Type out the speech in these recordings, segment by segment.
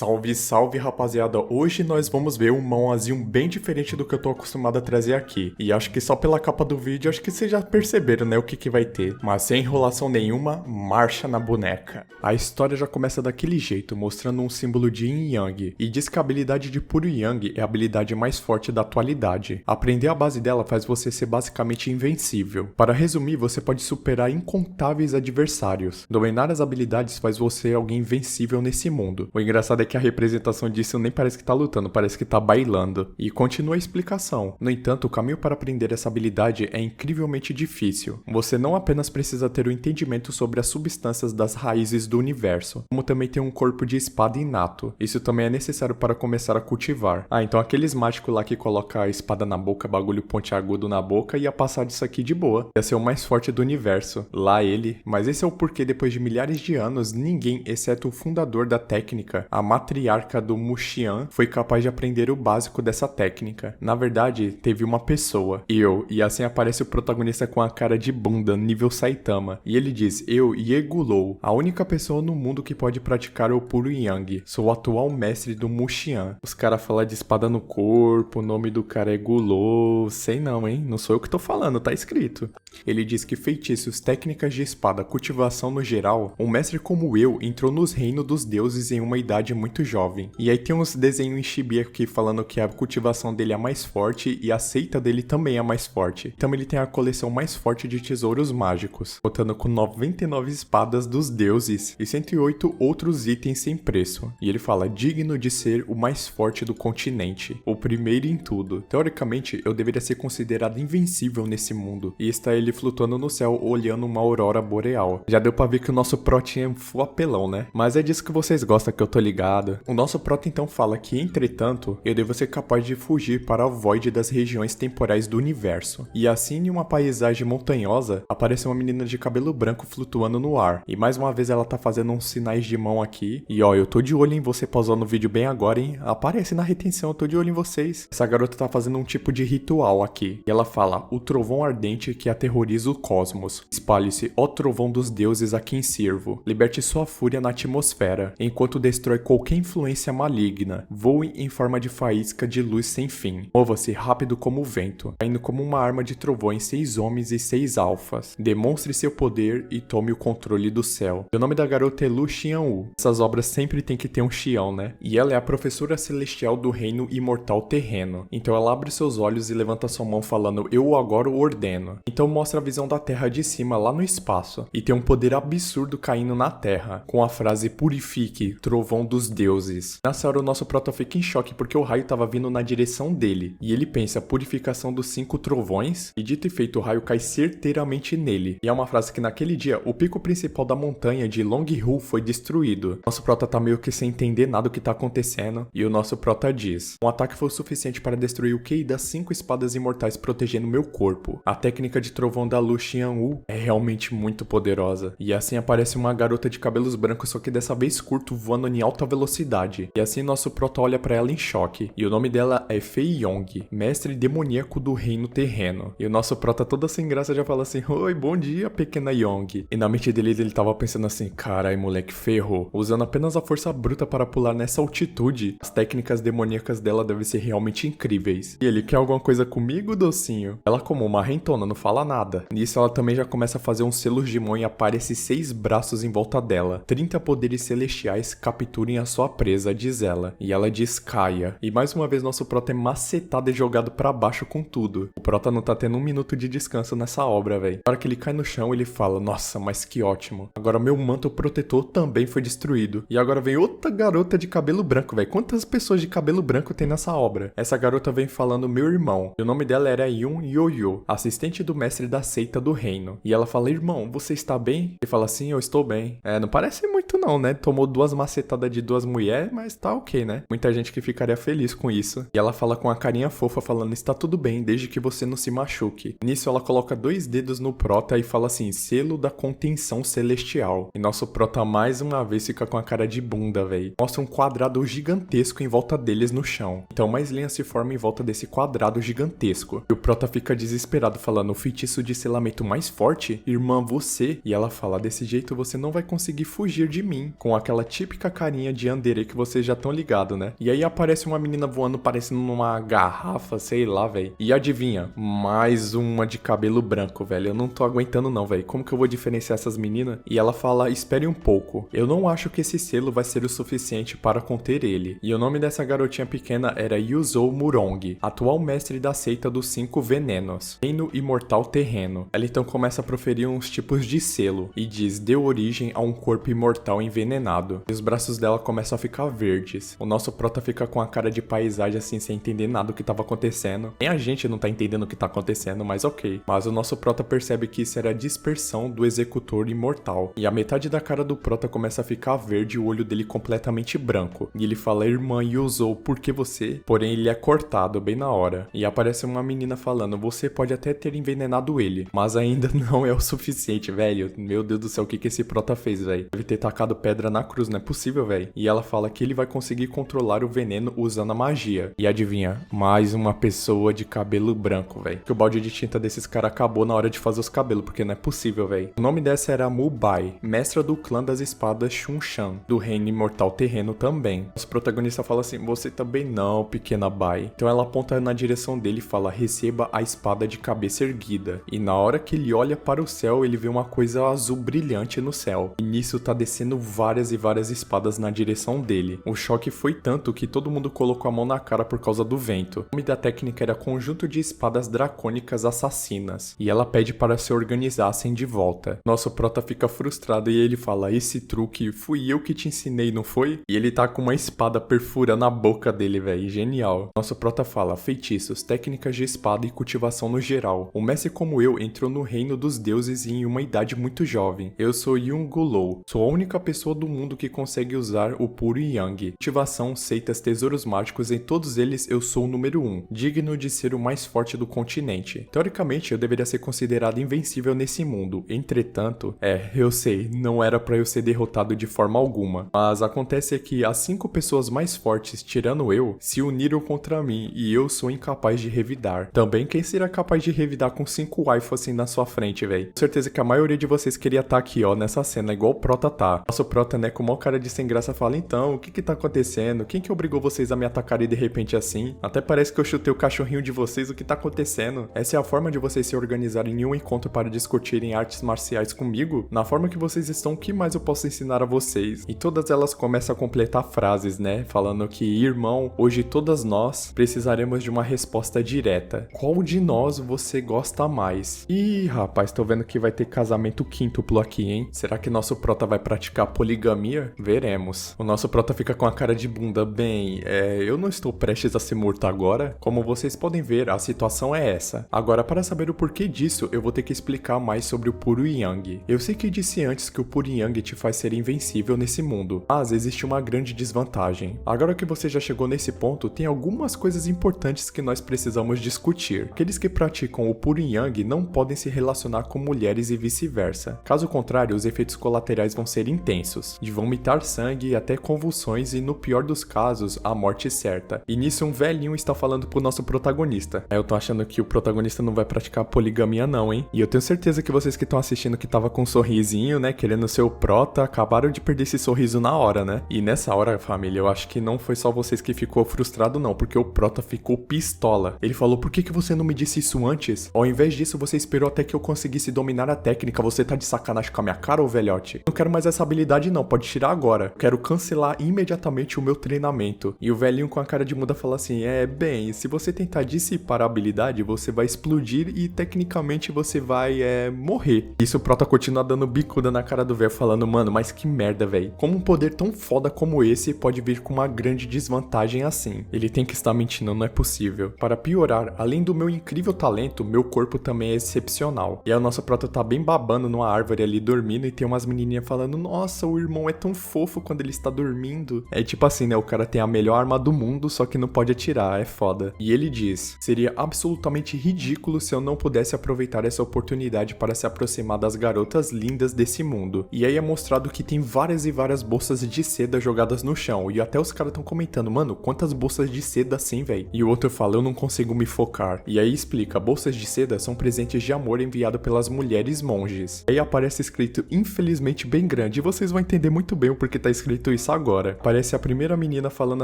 Salve, salve rapaziada, hoje nós vamos ver um mãozinho bem diferente do que eu tô acostumado a trazer aqui. E acho que só pela capa do vídeo, acho que vocês já perceberam, né, o que vai ter. Mas sem enrolação nenhuma, marcha na boneca. A história já começa daquele jeito, mostrando um símbolo de Yin Yang. E diz que a habilidade de puro Yang é a habilidade mais forte da atualidade. Aprender a base dela faz você ser basicamente invencível. Para resumir, você pode superar incontáveis adversários. Dominar as habilidades faz você alguém invencível nesse mundo. O engraçado é que a representação disso nem parece que tá lutando, parece que tá bailando. E continua a explicação. No entanto, o caminho para aprender essa habilidade é incrivelmente difícil. Você não apenas precisa ter o entendimento sobre as substâncias das raízes do universo, como também ter um corpo de espada inato. Isso também é necessário para começar a cultivar. Então aqueles mágicos lá que colocam a espada na boca, bagulho pontiagudo na boca, ia passar disso aqui de boa. Ia ser o mais forte do universo. Lá ele. Mas esse é o porquê depois de milhares de anos, ninguém, exceto o fundador da técnica, a matriarca do Muxian, foi capaz de aprender o básico dessa técnica. Na verdade, teve uma pessoa, eu, e assim aparece o protagonista com a cara de bunda, nível Saitama. E ele diz, eu, Yegulou, a única pessoa no mundo que pode praticar o puro Yang. Sou o atual mestre do Muxian. Os caras falam de espada no corpo, o nome do cara é Gulou, sei não, hein? Não sou eu que tô falando, tá escrito. Ele diz que feitiços, técnicas de espada, cultivação no geral, um mestre como eu entrou nos reinos dos deuses em uma idade muito jovem. E aí tem uns desenhos em chibi aqui falando que a cultivação dele é mais forte e a seita dele também é mais forte. Então ele tem a coleção mais forte de tesouros mágicos, contando com 99 espadas dos deuses e 108 outros itens sem preço. E ele fala, digno de ser o mais forte do continente, o primeiro em tudo. Teoricamente, eu deveria ser considerado invencível nesse mundo. E está ele flutuando no céu, olhando uma aurora boreal. Já deu pra ver que o nosso protinho é full apelão, né? Mas é disso que vocês gostam, que eu tô ligado. O nosso prota então fala que, entretanto, eu devo ser capaz de fugir para o void das regiões temporais do universo. E assim, em uma paisagem montanhosa, aparece uma menina de cabelo branco flutuando no ar. E mais uma vez ela tá fazendo uns sinais de mão aqui. E ó, eu tô de olho em você pausando o vídeo bem agora, hein? Aparece na retenção, eu tô de olho em vocês. Essa garota tá fazendo um tipo de ritual aqui. E ela fala, o trovão ardente que aterroriza o cosmos. Espalhe-se, ó trovão dos deuses a quem sirvo. Liberte sua fúria na atmosfera, enquanto destrói qualquer influência maligna. Voe em forma de faísca de luz sem fim. Mova-se rápido como o vento, caindo como uma arma de trovões 6 homens e 6 alfas. Demonstre seu poder e tome o controle do céu. O nome da garota é Lu Xianwu. Essas obras sempre tem que ter um Xião, né? E ela é a professora celestial do reino imortal terreno. Então ela abre seus olhos e levanta sua mão falando, eu agora o ordeno. Então mostra a visão da terra de cima lá no espaço. E tem um poder absurdo caindo na terra, com a frase purifique, trovão dos deuses. Nessa hora o nosso prota fica em choque porque o raio tava vindo na direção dele. E ele pensa, purificação dos 5 trovões? E dito e feito, o raio cai certeiramente nele. E é uma frase que naquele dia, o pico principal da montanha de Long Hu foi destruído. Nosso prota tá meio que sem entender nada do que tá acontecendo. E o nosso prota diz, um ataque foi o suficiente para destruir o QI das 5 espadas imortais protegendo meu corpo. A técnica de trovão da Lu Xianwu é realmente muito poderosa. E assim aparece uma garota de cabelos brancos, só que dessa vez curto, voando em alta velocidade. E assim nosso prota olha pra ela em choque. E o nome dela é Fei Yong, mestre demoníaco do reino terreno. E o nosso prota toda sem graça já fala assim, oi, bom dia, pequena Yong. E na mente dele ele tava pensando assim, carai moleque, ferrou. Usando apenas a força bruta para pular nessa altitude, as técnicas demoníacas dela devem ser realmente incríveis. E ele, quer alguma coisa comigo, docinho? Ela como uma rentona, não fala nada. Nisso ela também já começa a fazer uns selos de mão e aparece 6 braços em volta dela. 30 poderes celestiais capturem a sua presa, diz ela. E ela diz caia. E mais uma vez nosso prota é macetado e jogado pra baixo com tudo. O prota não tá tendo um minuto de descanso nessa obra, velho. Na hora que ele cai no chão, ele fala, nossa, mas que ótimo. Agora meu manto protetor também foi destruído. E agora vem outra garota de cabelo branco, velho. Quantas pessoas de cabelo branco tem nessa obra? Essa garota vem falando meu irmão. E o nome dela era Yun Yoyo, assistente do mestre da seita do reino. E ela fala, irmão, você está bem? Ele fala assim, eu estou bem. Não parece muito não, né? Tomou 2 macetadas de 2 mulheres, mas tá ok, né? Muita gente que ficaria feliz com isso. E ela fala com a carinha fofa, falando, está tudo bem, desde que você não se machuque. Nisso ela coloca 2 dedos no prota e fala assim, selo da contenção celestial. E nosso prota mais uma vez fica com a cara de bunda, velho. Mostra um quadrado gigantesco em volta deles no chão. Então mais linhas se formam em volta desse quadrado gigantesco. E o prota fica desesperado, falando, o feitiço de selamento mais forte? Irmã, você. E ela fala, desse jeito você não vai conseguir fugir de mim. Com aquela típica carinha de yandere que vocês já estão ligados, né? E aí aparece uma menina voando parecendo numa garrafa, sei lá, velho. E adivinha? Mais uma de cabelo branco, velho. Eu não tô aguentando não, velho. Como que eu vou diferenciar essas meninas? E ela fala, espere um pouco. Eu não acho que esse selo vai ser o suficiente para conter ele. E o nome dessa garotinha pequena era Yuzou Murong, atual mestre da seita dos 5 venenos, Reino Imortal Terreno. Ela então começa a proferir uns tipos de selo e diz, deu origem a um corpo imortal envenenado. E os braços dela começam a ficar verdes. O nosso prota fica com a cara de paisagem assim, sem entender nada do que estava acontecendo. Nem a gente não tá entendendo o que tá acontecendo, mas ok. Mas o nosso prota percebe que isso era a dispersão do executor imortal. E a metade da cara do prota começa a ficar verde e o olho dele completamente branco. E ele fala, irmã Yuzou, por que você? Porém, ele é cortado bem na hora. E aparece uma menina falando, você pode até ter envenenado ele, mas ainda não é o suficiente, velho. Meu Deus do céu, o que esse prota fez, velho? Deve ter tacado pedra na cruz, não é possível, velho. E ela fala que ele vai conseguir controlar o veneno usando a magia. E adivinha? Mais uma pessoa de cabelo branco, velho. Que o balde de tinta desses caras acabou na hora de fazer os cabelos, porque não é possível, velho. O nome dessa era Mubai, mestra do clã das espadas Shunshan, do reino imortal terreno também. Os protagonistas falam assim, você também não, pequena Bai. Então ela aponta na direção dele e fala, receba a espada de cabeça erguida. E na hora que ele olha para o céu, ele vê uma coisa azul brilhante no céu. E nisso tá descendo várias e várias espadas na direção dele. O choque foi tanto que todo mundo colocou a mão na cara por causa do vento. O nome da técnica era Conjunto de Espadas Dracônicas Assassinas. E ela pede para se organizassem de volta. Nosso prota fica frustrado e ele fala, esse truque fui eu que te ensinei, não foi? E ele tá com uma espada perfurando a boca dele, velho. Genial. Nosso prota fala, feitiços, técnicas de espada e cultivação no geral. Um mestre como eu entrou no reino dos deuses em uma idade muito jovem. Eu sou Yun-Gulou. Sou a única pessoa do mundo que consegue usar o puro Yang. Cultivação, seitas, tesouros mágicos, em todos eles eu sou o número 1. Digno de ser o mais forte do continente. Teoricamente, eu deveria ser considerado invencível nesse mundo. Entretanto, eu sei, não era pra eu ser derrotado de forma alguma. Mas acontece que as 5 pessoas mais fortes, tirando eu, se uniram contra mim e eu sou incapaz de revidar. Também quem será capaz de revidar com 5 waifus assim na sua frente, velho? Com certeza que a maioria de vocês queria estar aqui, ó, nessa cena, igual o prota tá. Nosso prota, né, com uma cara de sem graça fala, então, o que tá acontecendo? Quem que obrigou vocês a me atacarem de repente assim? Até parece que eu chutei o cachorrinho de vocês, o que tá acontecendo? Essa é a forma de vocês se organizarem em um encontro para discutirem artes marciais comigo? Na forma que vocês estão, o que mais eu posso ensinar a vocês? E todas elas começam a completar frases, né? Falando que, irmão, hoje todas nós precisaremos de uma resposta direta. Qual de nós você gosta mais? Ih, rapaz, tô vendo que vai ter casamento quíntuplo aqui, hein? Será que nosso prota vai praticar poligamia? Veremos. O nosso prota fica com a cara de bunda. Bem, eu não estou prestes a ser morto agora. Como vocês podem ver, a situação é essa. Agora, para saber o porquê disso, eu vou ter que explicar mais sobre o puro Yang. Eu sei que disse antes que o puro Yang te faz ser invencível nesse mundo, mas existe uma grande desvantagem. Agora que você já chegou nesse ponto, tem algumas coisas importantes que nós precisamos discutir. Aqueles que praticam o puro Yang não podem se relacionar com mulheres e vice-versa. Caso contrário, os efeitos colaterais vão ser intensos, de vomitar sangue até convulsões e, no pior dos casos, a morte certa. E nisso um velhinho está falando pro nosso protagonista. Eu tô achando que o protagonista não vai praticar poligamia não, hein? E eu tenho certeza que vocês que estão assistindo que tava com um sorrisinho, né, querendo ser o prota, acabaram de perder esse sorriso na hora, né? E nessa hora, família, eu acho que não foi só vocês que ficou frustrado não, porque o prota ficou pistola. Ele falou, por que você não me disse isso antes? Ao invés disso, você esperou até que eu conseguisse dominar a técnica, você tá de sacanagem com a minha cara, ô velhote? Não quero mais essa habilidade não, pode tirar agora. Eu quero cancelar imediatamente o meu treinamento. E o velhinho com a cara de muda fala assim, bem, se você tentar dissipar a habilidade, você vai explodir e tecnicamente você vai, morrer. Isso o prota continua dando bicuda na cara do velho, falando, mano, mas que merda, velho. Como um poder tão foda como esse pode vir com uma grande desvantagem assim? Ele tem que estar mentindo, não é possível. Para piorar, além do meu incrível talento, meu corpo também é excepcional. E aí o nosso prota tá bem babando numa árvore ali dormindo e tem umas menininhas falando, nossa, o irmão é tão fofo quando ele está dormindo. É tipo assim, né, o cara tem a melhor arma do mundo, só que não pode atirar, é foda. E ele diz, seria absolutamente ridículo se eu não pudesse aproveitar essa oportunidade para se aproximar das garotas lindas desse mundo. E aí é mostrado que tem várias e várias bolsas de seda jogadas no chão, e até os caras tão comentando, mano, quantas bolsas de seda assim, velho? E o outro fala, eu não consigo me focar. E aí explica, bolsas de seda são presentes de amor enviado pelas mulheres monges. E aí aparece escrito, infelizmente bem grande, e vocês vão entender muito bem o porquê tá escrito sinto isso agora. Parece a primeira menina falando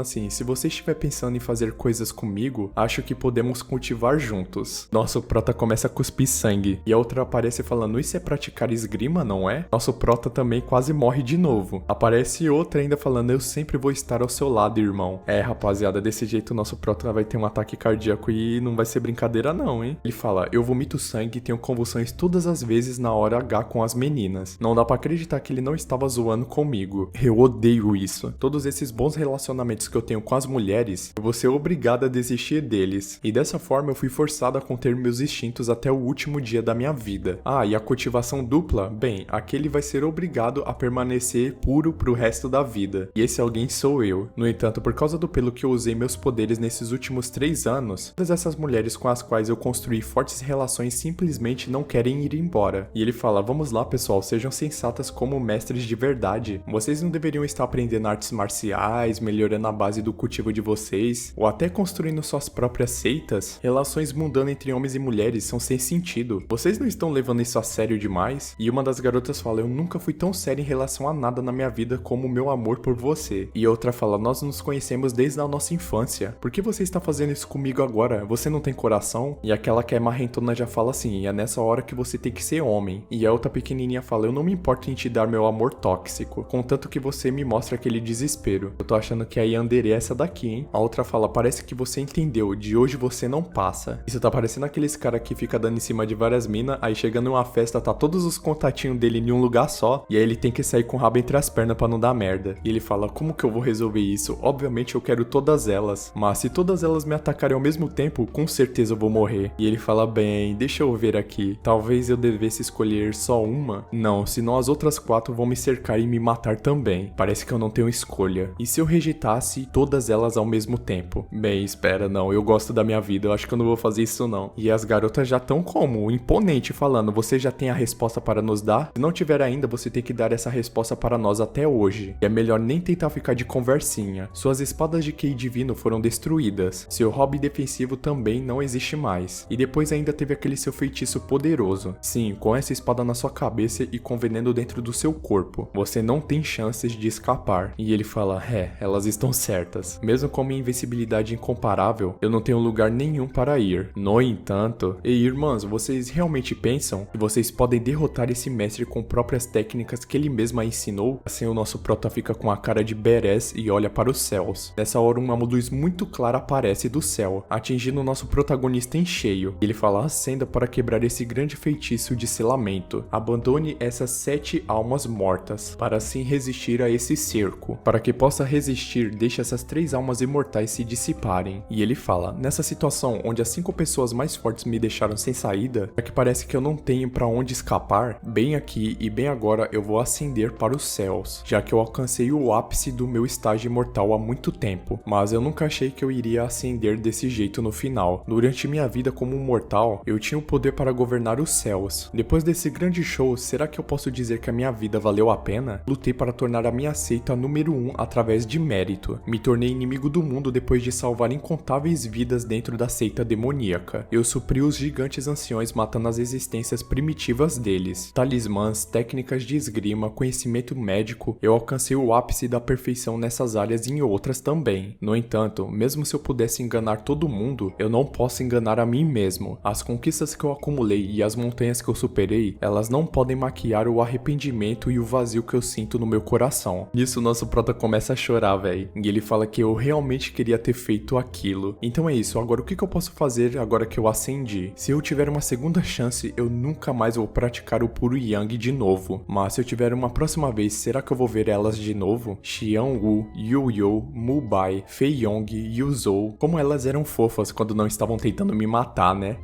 assim, se você estiver pensando em fazer coisas comigo, acho que podemos cultivar juntos. Nosso prota começa a cuspir sangue, e a outra aparece falando, isso é praticar esgrima, não é? Nosso prota também quase morre de novo. Aparece outra ainda falando, eu sempre vou estar ao seu lado, irmão. É, rapaziada, desse jeito o nosso prota vai ter um ataque cardíaco e não vai ser brincadeira não, hein? Ele fala, eu vomito sangue e tenho convulsões todas as vezes na hora H com as meninas. Não dá pra acreditar que ele não estava zoando comigo. Eu odeio isso. Todos esses bons relacionamentos que eu tenho com as mulheres, eu vou ser obrigado a desistir deles. E dessa forma eu fui forçado a conter meus instintos até o último dia da minha vida. Ah, e a cultivação dupla? Bem, aquele vai ser obrigado a permanecer puro pro resto da vida. E esse alguém sou eu. No entanto, por causa do pelo que eu usei meus poderes nesses últimos 3 anos, todas essas mulheres com as quais eu construí fortes relações simplesmente não querem ir embora. E ele fala, vamos lá pessoal, sejam sensatas como mestres de verdade. Vocês não deveriam estar aprendendo artes marciais, melhorando a base do cultivo de vocês, ou até construindo suas próprias seitas? Relações mundanas entre homens e mulheres são sem sentido. Vocês não estão levando isso a sério demais? E uma das garotas fala, eu nunca fui tão sério em relação a nada na minha vida como o meu amor por você. E outra fala, nós nos conhecemos desde a nossa infância. Por que você está fazendo isso comigo agora? Você não tem coração? E aquela que é marrentona já fala assim, é nessa hora que você tem que ser homem. E a outra pequenininha fala, eu não me importo em te dar meu amor tóxico, contanto que você me mostra aquele desespero. Eu tô achando que a yandere é essa daqui, hein? A outra fala, parece que você entendeu, de hoje você não passa. Isso tá parecendo aqueles cara que fica dando em cima de várias minas, aí chega numa festa, tá todos os contatinhos dele em um lugar só, e aí ele tem que sair com o rabo entre as pernas pra não dar merda. E ele fala, como que eu vou resolver isso? Obviamente eu quero todas elas, mas se todas elas me atacarem ao mesmo tempo, com certeza eu vou morrer. E ele fala, bem, deixa eu ver aqui, talvez eu devesse escolher só uma? Não, senão as outras 4 vão me cercar e me matar também. Parece que eu não tenho escolha. E se eu rejeitasse todas elas ao mesmo tempo? Bem, espera, não, eu gosto da minha vida, eu acho que eu não vou fazer isso não. E as garotas já estão como? Imponente, falando, você já tem a resposta para nos dar? Se não tiver ainda, você tem que dar essa resposta para nós até hoje. E é melhor nem tentar ficar de conversinha. Suas espadas de Ki divino foram destruídas. Seu hobby defensivo também não existe mais. E depois ainda teve aquele seu feitiço poderoso. Sim, com essa espada na sua cabeça e com veneno dentro do seu corpo. Você não tem chances de escapar. E ele fala, elas estão certas. Mesmo com minha invencibilidade incomparável, eu não tenho lugar nenhum para ir. No entanto, ei irmãs, vocês realmente pensam que vocês podem derrotar esse mestre com próprias técnicas que ele mesmo ensinou? Assim o nosso prota fica com a cara de badass e olha para os céus. Nessa hora uma luz muito clara aparece do céu, atingindo o nosso protagonista em cheio. Ele fala, acenda para quebrar esse grande feitiço de selamento. Abandone essas 7 almas mortas, para assim resistir a esse cerco. Para que possa resistir, deixe essas 3 almas imortais se dissiparem. E ele fala, nessa situação onde as 5 pessoas mais fortes me deixaram sem saída, já que parece que eu não tenho para onde escapar, bem aqui e bem agora eu vou ascender para os céus, já que eu alcancei o ápice do meu estágio imortal há muito tempo, mas eu nunca achei que eu iria ascender desse jeito no final. Durante minha vida como um mortal, eu tinha o poder para governar os céus. Depois desse grande show, será que eu posso dizer que a minha vida valeu a pena? Lutei para tornar a minha seita número 1 através de mérito. Me tornei inimigo do mundo depois de salvar incontáveis vidas dentro da seita demoníaca. Eu supri os gigantes anciões matando as existências primitivas deles. Talismãs, técnicas de esgrima, conhecimento médico, eu alcancei o ápice da perfeição nessas áreas e em outras também. No entanto, mesmo se eu pudesse enganar todo mundo, eu não posso enganar a mim mesmo. As conquistas que eu acumulei e as montanhas que eu superei, elas não podem maquiar o arrependimento e o vazio que eu sinto no meu coração. Nisso nosso prota começa a chorar, véi. E ele fala que eu realmente queria ter feito aquilo. Então é isso, agora o que eu posso fazer agora que eu ascendi? Se eu tiver uma segunda chance, eu nunca mais vou praticar o puro Yang de novo. Mas se eu tiver uma próxima vez, será que eu vou ver elas de novo? Xiangwu, Yu-Yo, Mubai, Fei Yong, Yuzhou. Como elas eram fofas quando não estavam tentando me matar, né?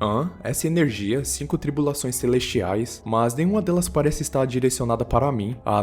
Essa energia, 5 tribulações celestiais, mas nenhuma delas parece estar direcionada para mim. Ah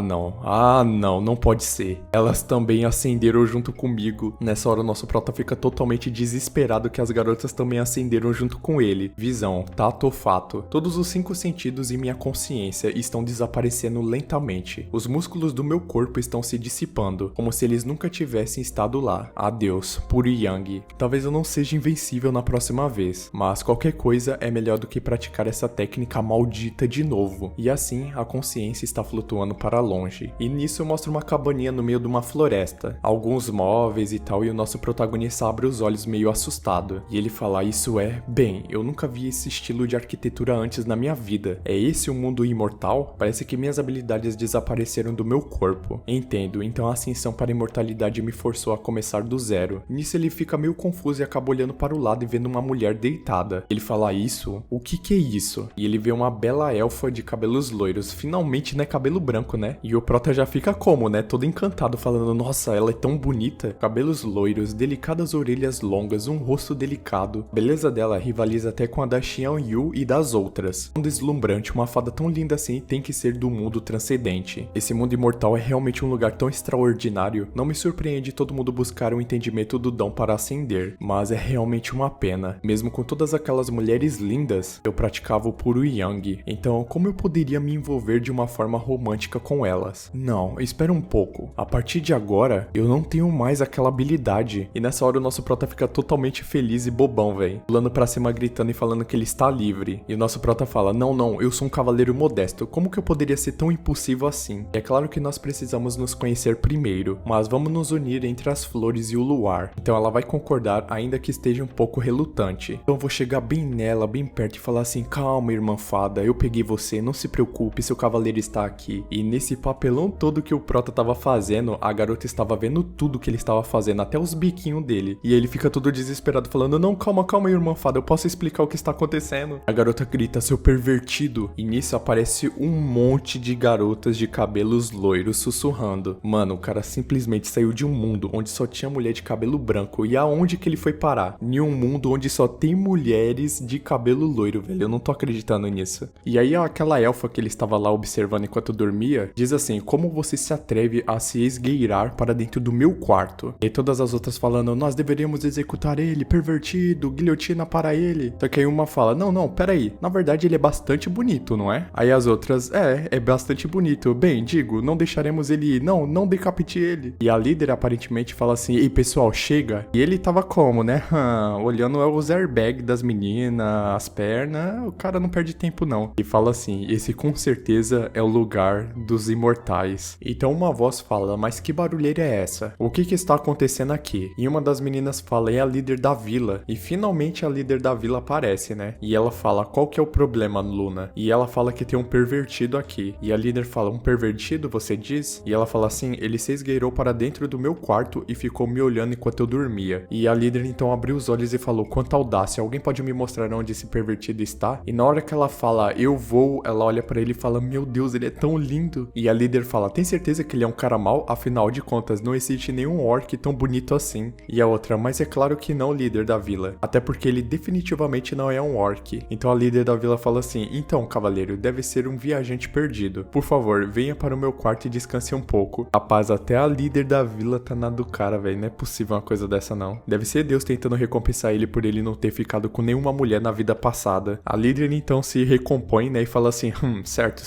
não, não pode ser. Elas também ascenderam junto comigo. Nessa hora nosso prota fica totalmente desesperado que as garotas também ascenderam junto com ele. Visão, tato, olfato. Todos os 5 sentidos e minha consciência estão desaparecendo lentamente. Os músculos do meu corpo estão se dissipando, como se eles nunca tivessem estado lá. Adeus, puro Yang. Talvez eu não seja invencível na próxima vez, mas qualquer coisa é melhor do que praticar essa técnica maldita de novo. E assim, a consciência está flutuando para longe. E nisso eu mostro uma cabaninha cabaninha no meio de uma floresta, alguns móveis e tal, e o nosso protagonista abre os olhos meio assustado. E ele fala, isso é... Bem, eu nunca vi esse estilo de arquitetura antes na minha vida. É esse o mundo imortal? Parece que minhas habilidades desapareceram do meu corpo. Entendo, então a ascensão para a imortalidade me forçou a começar do zero. Nisso ele fica meio confuso e acaba olhando para o lado e vendo uma mulher deitada. Ele fala, isso? O que é isso? E ele vê uma bela elfa de cabelos loiros. Finalmente, né? Cabelo branco, né? E o prota já fica como, né? Todo encantado, falando, nossa, ela é tão bonita. Cabelos loiros, delicadas orelhas longas, um rosto delicado. A beleza dela rivaliza até com a da Xian Yu e das outras. Um deslumbrante, uma fada tão linda assim tem que ser do mundo transcendente. Esse mundo imortal é realmente um lugar tão extraordinário. Não me surpreende todo mundo buscar um entendimento do dom para ascender, mas é realmente uma pena. Mesmo com todas aquelas mulheres lindas, eu praticava o puro Yang. Então, como eu poderia me envolver de uma forma romântica com elas? Não, espera um pouco. A partir de agora, eu não tenho mais aquela habilidade. E nessa hora o nosso prota fica totalmente feliz e bobão, velho. Pulando pra cima, gritando e falando que ele está livre. E o nosso prota fala, não, eu sou um cavaleiro modesto. Como que eu poderia ser tão impulsivo assim? É claro que nós precisamos nos conhecer primeiro, mas vamos nos unir entre as flores e o luar. Então ela vai concordar, ainda que esteja um pouco relutante. Então eu vou chegar bem nela, bem perto e falar assim, calma, irmã fada, eu peguei você, não se preocupe, seu cavaleiro está aqui. E nesse papelão todo que o prota tava fazendo, a garota estava vendo tudo que ele estava fazendo, até os biquinhos dele. E ele fica todo desesperado falando, não, calma, irmã fada, eu posso explicar o que está acontecendo. A garota grita, seu pervertido. E nisso aparece um monte de garotas de cabelos loiros sussurrando. Mano, o cara simplesmente saiu de um mundo onde só tinha mulher de cabelo branco. E aonde que ele foi parar? Em um mundo onde só tem mulheres de cabelo loiro, velho. Eu não tô acreditando nisso. E aí aquela elfa que ele estava lá observando enquanto dormia, diz assim, como você se atreve a se esgueirar para dentro do meu quarto? E todas as outras falando, nós deveríamos executar ele, pervertido, guilhotina para ele. Só que aí uma fala, não, peraí, na verdade ele é bastante bonito, não é? Aí as outras, é bastante bonito. Bem, digo, não deixaremos ele ir, não decapite ele. E a líder aparentemente fala assim, ei pessoal, chega. E ele tava como, né? Olhando os airbags das meninas, as pernas, o cara não perde tempo não. E fala assim, esse com certeza é o lugar dos imortais. Então uma voz fala, mas que barulheira é essa? O que está acontecendo aqui? E uma das meninas fala, é a líder da vila. E finalmente a líder da vila aparece, né? E ela fala, qual que é o problema, Luna? E ela fala que tem um pervertido aqui. E a líder fala, um pervertido, você diz? E ela fala assim, ele se esgueirou para dentro do meu quarto e ficou me olhando enquanto eu dormia. E a líder então abriu os olhos e falou, quanta audácia, alguém pode me mostrar onde esse pervertido está? E na hora que ela fala, eu vou, ela olha pra ele e fala, meu Deus, ele é tão lindo. E a líder fala, tem certeza que ele é um cara mau? Afinal de contas, não existe nenhum orc tão bonito assim. E a outra, mas é claro que não, líder da vila. Até porque ele definitivamente não é um orc. Então a líder da vila fala assim, então, cavaleiro, deve ser um viajante perdido. Por favor, venha para o meu quarto e descanse um pouco. Rapaz, até a líder da vila tá na do cara, velho. Não é possível uma coisa dessa, não. Deve ser Deus tentando recompensar ele por ele não ter ficado com nenhuma mulher na vida passada. A líder então se recompõe, né, e fala assim, certo.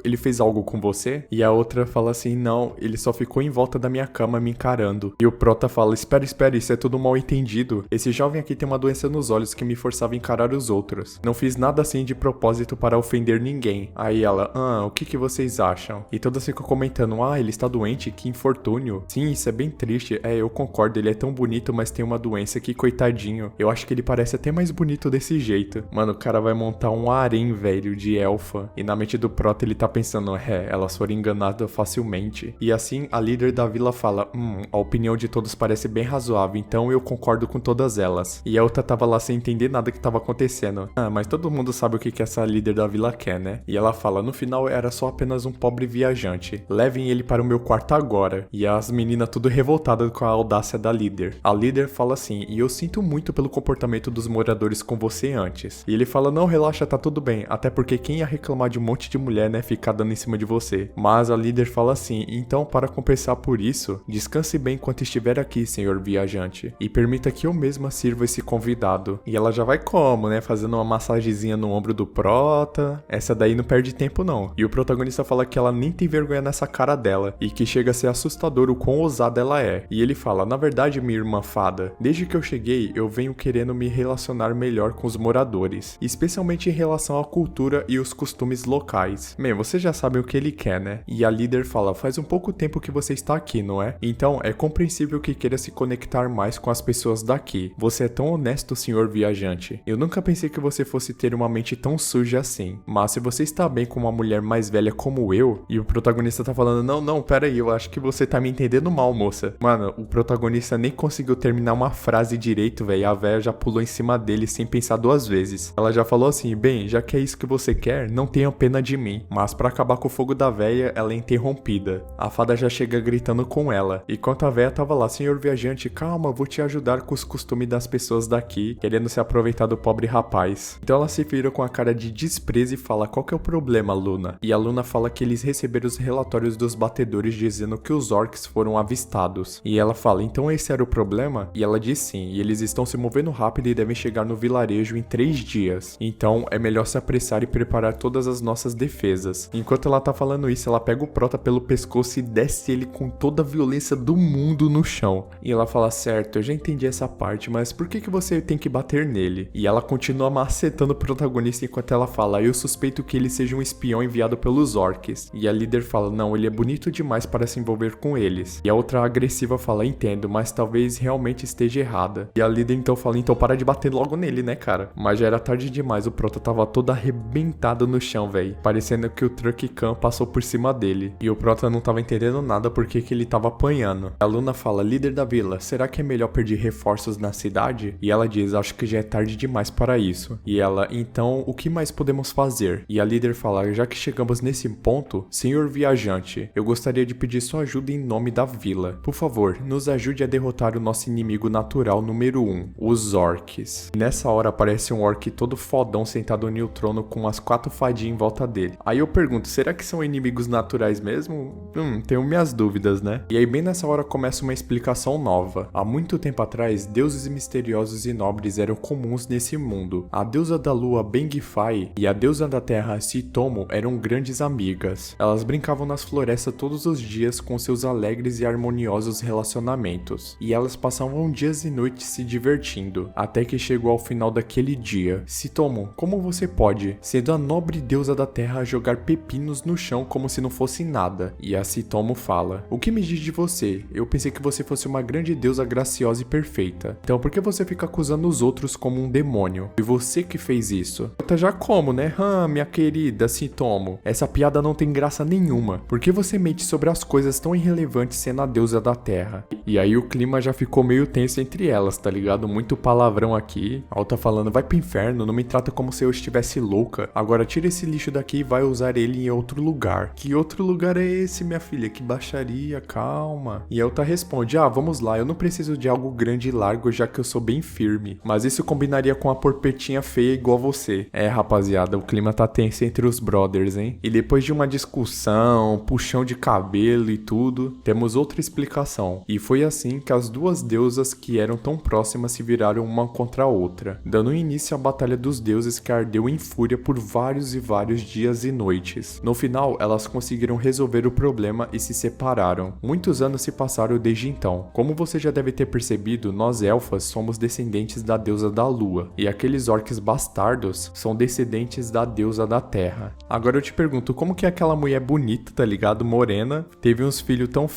Ele fez algo com você? E a outra fala assim, não, ele só ficou em volta da minha cama me encarando. E o prota fala, espera, isso é tudo mal entendido. Esse jovem aqui tem uma doença nos olhos que me forçava a encarar os outros. Não fiz nada assim de propósito para ofender ninguém. Aí ela, o que vocês acham? E todas ficam comentando, ele está doente, que infortúnio. Sim, isso é bem triste. Eu concordo, ele é tão bonito, mas tem uma doença, que coitadinho. Eu acho que ele parece até mais bonito desse jeito. Mano, o cara vai montar um harém, velho, de elfa. E na mente do prota ele tá pensando, elas foram enganadas facilmente. E assim, a líder da vila fala, a opinião de todos parece bem razoável, então eu concordo com todas elas. E a outra tava lá sem entender nada que tava acontecendo. Mas todo mundo sabe o que essa líder da vila quer, né? E ela fala, no final era só apenas um pobre viajante. Levem ele para o meu quarto agora. E as meninas tudo revoltadas com a audácia da líder. A líder fala assim, e eu sinto muito pelo comportamento dos moradores com você antes. E ele fala, não, relaxa, tá tudo bem. Até porque quem ia reclamar de um monte de mulher, né, ficar dando em cima de você. Mas a líder fala assim, então para compensar por isso, descanse bem enquanto estiver aqui, senhor viajante. E permita que eu mesma sirva esse convidado. E ela já vai como, né, fazendo uma massagenzinha no ombro do prota. Essa daí não perde tempo não. E o protagonista fala que ela nem tem vergonha nessa cara dela. E que chega a ser assustador o quão ousada ela é. E ele fala, na verdade, minha irmã fada, desde que eu cheguei, eu venho querendo me relacionar melhor com os moradores. Especialmente em relação à cultura e os costumes locais. Bem, você já sabe o que ele quer, né? E a líder fala, faz um pouco pouco tempo que você está aqui, não é? Então é compreensível que queira se conectar mais com as pessoas daqui. Você é tão honesto, senhor viajante. Eu nunca pensei que você fosse ter uma mente tão suja assim. Mas se você está bem com uma mulher mais velha como eu, e o protagonista tá falando, não, pera aí, eu acho que você tá me entendendo mal, moça. Mano, o protagonista nem conseguiu terminar uma frase direito, velho. A véia já pulou em cima dele sem pensar duas vezes. Ela já falou assim, bem, já que é isso que você quer, não tenha pena de mim. Mas pra acabar com o fogo da véia, ela é interrompida. A fada já chega gritando com ela. Enquanto a véia tava lá, senhor viajante, calma, vou te ajudar com os costumes das pessoas daqui, querendo se aproveitar do pobre rapaz. Então ela se vira com a cara de desprezo e fala, qual que é o problema, Luna? E a Luna fala que eles receberam os relatórios dos batedores dizendo que os orcs foram avistados. E ela fala, então esse era o problema? E ela diz sim, e eles estão se movendo rápido e devem chegar no vilarejo em 3 dias. Então é melhor se apressar e preparar todas as nossas defesas. Enquanto ela tá falando isso, ela pega o Prota pelo pescoço e desce ele com toda a violência do mundo no chão. E ela fala, certo, eu já entendi essa parte, mas por que você tem que bater nele? E ela continua macetando o protagonista enquanto ela fala, eu suspeito que ele seja um espião enviado pelos orcs. E a líder fala, não, ele é bonito demais para se envolver com eles. E a outra agressiva fala, entendo, mas talvez realmente esteja errada. E a líder então fala, então para de bater logo nele, né, cara? Mas já era tarde demais, o Prota tava todo arrebentado no chão, velho. Parecendo que o Truck Khan passou por cima dele. E o Prota não tava entendendo nada porque que ele tava apanhando. A Luna fala, líder da vila, será que é melhor pedir reforços na cidade? E ela diz, acho que já é tarde demais para isso. E ela, então, o que mais podemos fazer? E a líder fala, já que chegamos nesse ponto, senhor viajante, eu gostaria de pedir sua ajuda em nome da vila. Por favor, nos ajude a derrotar o nosso inimigo natural número 1, os orcs. E nessa hora aparece um orc todo fodão sentado no trono com as 4 fadinhas em volta dele. Aí eu pergunto, será que são inimigos naturais mesmo? Tenho minhas dúvidas, né? E aí bem nessa hora começa uma explicação nova. Há muito tempo atrás, deuses misteriosos e nobres eram comuns nesse mundo. A deusa da lua Bengifai e a deusa da terra Sitomo eram grandes amigas. Elas brincavam nas florestas todos os dias com seus alegres e harmoniosos relacionamentos. E elas passavam dias e noites se divertindo, até que chegou ao final daquele dia. Sitomo, como você pode, sendo a nobre deusa da terra, jogar pepinos no chão como se não fosse nada? E a Sitomo fala, o que me diz de você? Eu pensei que você fosse uma grande deusa graciosa e perfeita. Então por que você fica acusando os outros como um demônio? Foi você que fez isso. Eu já como, né? Minha querida Sitomo, essa piada não tem graça nenhuma. Por que você mente sobre as coisas tão irrelevantes sendo a deusa da terra? E aí o clima já ficou meio tenso entre elas, tá ligado? Muito palavrão aqui. A outra falando, vai pro inferno, não me trata como se eu estivesse louca. Agora tira esse lixo daqui e vai usar ele em outro lugar. Que outro lugar é esse, minha filha? Que baixaria, calma. E a outra responde, vamos lá, eu não preciso de algo grande e largo, já que eu sou bem firme. Mas isso combinaria com a porpetinha feia igual você. É, rapaziada, o clima tá tenso entre os brothers, hein? E depois de uma discussão, puxão de cabelo e tudo, temos outra explicação. E foi assim que as duas deusas que eram tão próximas se viraram uma contra a outra, dando início à batalha dos deuses que ardeu em fúria por vários e vários dias e noites. No final, elas conseguiram resolver o problema e se separaram. Muitos anos se passaram desde então. Como você já deve ter percebido, nós elfas somos descendentes da deusa da lua, e aqueles orcs bastardos são descendentes da deusa da terra. Agora eu te pergunto, como que aquela mulher bonita, tá ligado, morena, teve uns filhos tão